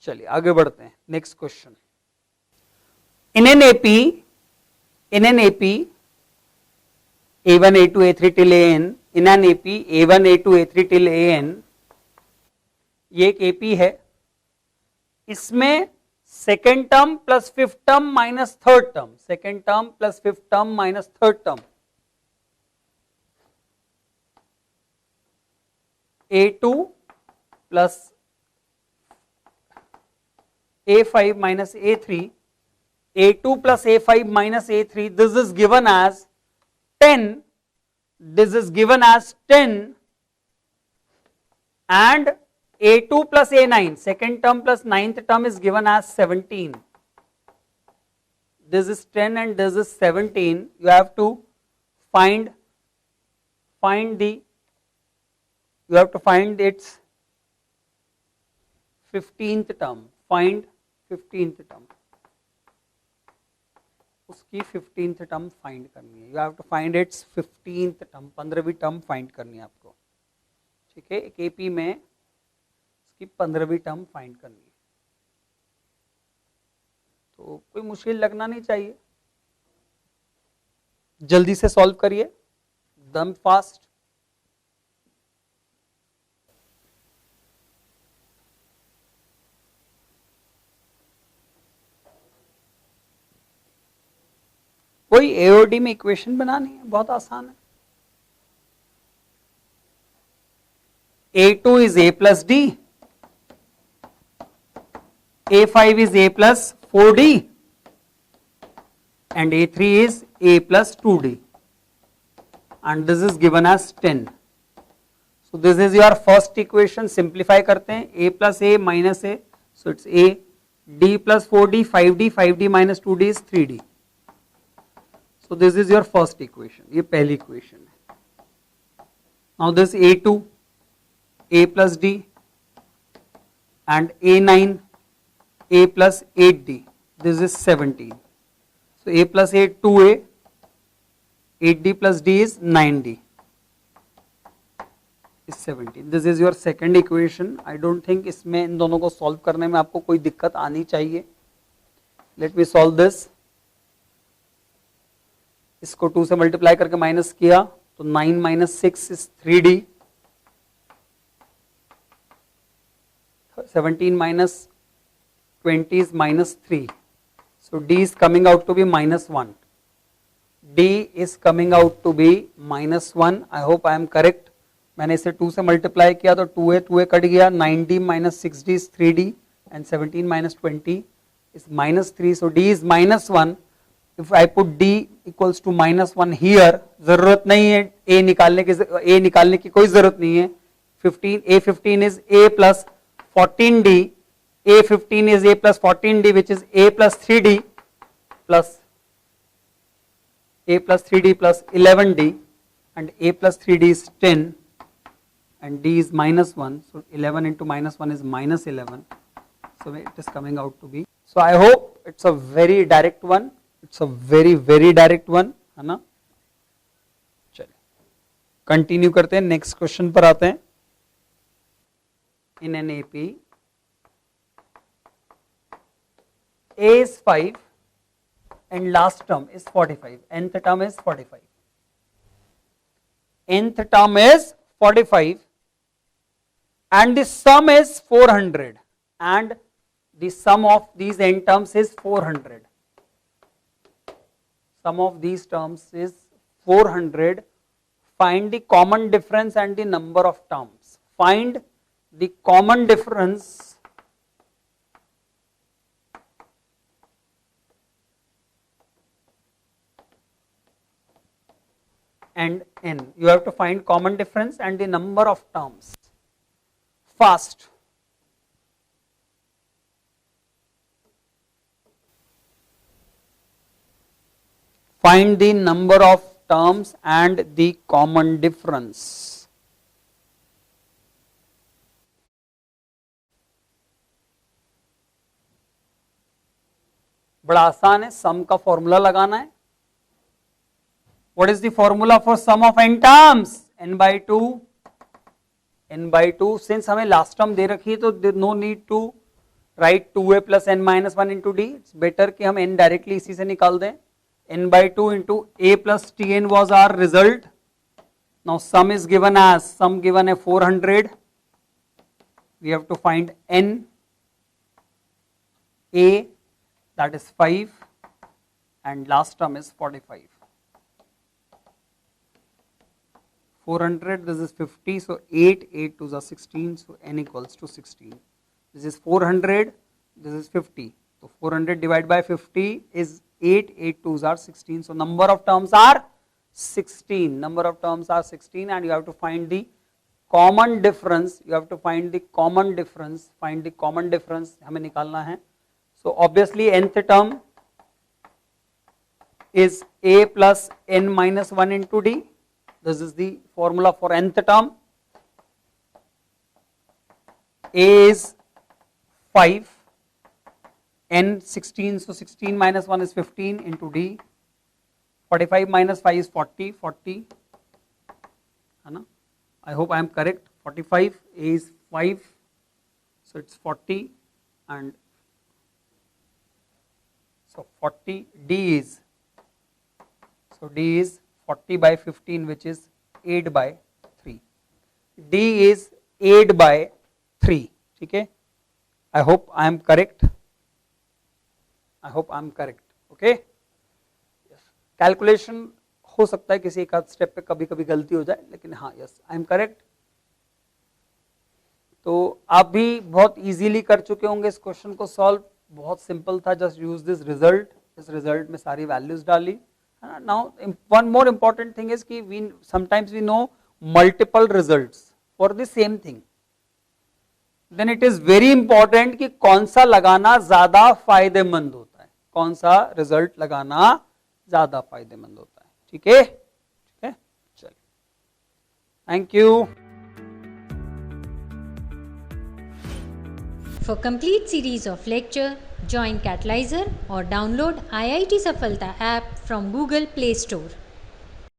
चलिए आगे बढ़ते हैं, next question. In an AP A1 A2 A3 till AN, in an AP A1 A2 A3 till AN, ये एक एपी है, इसमें second term plus fifth term minus third term, second term plus fifth term minus third term, A2 plus A5 minus A3, A2 plus A5 minus A3, this is given as 10, this is given as 10, and A2 plus A9, second term plus ninth term is given as 17. This is 10 and this is 17. You have to find its 15th term. Find 15th term. उसकी 15th term find करनी है. You have to find its 15th term. 15वीं term find करनी है आपको. ठीक है, एक AP में इसकी 15वीं term find करनी है. तो कोई मुश्किल लगना नहीं चाहिए, जल्दी से सॉल्व करिए, दम फास्ट. कोई एओडी में इक्वेशन बनानी है, बहुत आसान है. A2 is A plus D, A5 is A plus 4D, and A3 is A plus 2D, and this is given as 10. So this is your first equation. Simplify करते हैं, A plus A minus A, so it's A, D plus 4D, 5D, 5D minus 2D is 3D. So this is your first equation. ये पहली equation है. Now this A2, A plus D, and A9, A plus 8D. This is 17. So A plus 8, 2A, 8D plus D is 9D. Is 17. This is your second equation. I don't think इसमें इन दोनों को solve करने में आपको कोई दिक्कत आनी चाहिए. Let me solve this. इसको 2 से मल्टीप्लाई करके माइनस किया तो 9 minus 6 is 3D. 17 minus 20 is minus 3. So D is coming out to be minus 1. D is coming out to be minus 1. I hope I am correct. मैंने इसे 2 से multiply किया तो 2a कट गया. 9D minus 6D is 3D, and 17 minus 20 is minus 3. So D is minus 1. If I put D equals to minus 1 here, जरूरत नहीं है A निकालने की कोई जरूरत नहीं है. A15 is A plus 14D. A15 is A plus 14D, which is A plus 3D plus 11D, and A plus 3D is 10, and D is minus 1. So 11 into minus 1 is minus 11. So it is coming out to be. So I hope it's a very direct one. It's a very direct one, है ना. चलिए continue करते हैं, next question पर आते हैं. In an AP, A is 5 and last term is 45. Nth term is 45. Nth term is 45 and the sum is 400, and the sum of these n terms is 400. Sum of these terms is 400. Find the common difference and the number of terms. Find the common difference and n. You have to find common difference and the number of terms. Fast. Find the number of terms and the common difference. बड़ा आसान है, सम का formula लगाना है. What is the formula for sum of n terms? n by 2. n by 2. Since हमें last term दे रखी है तो there no need to write 2a plus n minus 1 into d. It's better कि हम n directly इसी से निकाल दें. n by 2 into a plus tn was our result. Now sum is given as, sum given है 400. We have to find n. A, that is 5, and last term is 45. 400, this is 50, so 8, 8 2s are 16, so n equals to 16. This is 400, this is 50. So 400 divided by 50 is 8, 8 2s are 16. So number of terms are 16. Number of terms are 16, and you have to find the common difference. You have to find the common difference. Find the common difference हमें निकालना है. So obviously nth term is a plus n minus 1 into d. This is the formula for nth term. A is 5, n 16, so 16 minus 1 is 15 into d. 45 minus 5 is 40, 40. I hope I am correct. 45, A is 5, so it's 40, and so 40, D is 40 by 15, which is 8 by 3. D is 8 by 3. Okay? I hope I am correct. Okay? Yes. Calculation हो सकता है किसी एक आध step पे कभी कभी गलती हो जाए, लेकिन हाँ, यस, आई एम करेक्ट. तो आप भी बहुत इजीली कर चुके होंगे इस क्वेश्चन को सॉल्व. बहुत सिंपल था. Just use this result. इस रिजल्ट में सारी वैल्यूज डाली. Now one more important thing is कि we sometimes we know multiple results for the same thing. Then it is very important कि कौन सा लगाना ज्यादा फायदेमंद होता है, कौन सा रिजल्ट लगाना ज्यादा फायदेमंद होता है. ठीक है, चलिए, thank you. For complete series of lecture, join Catalyzer or download IIT Safalta app from Google Play Store.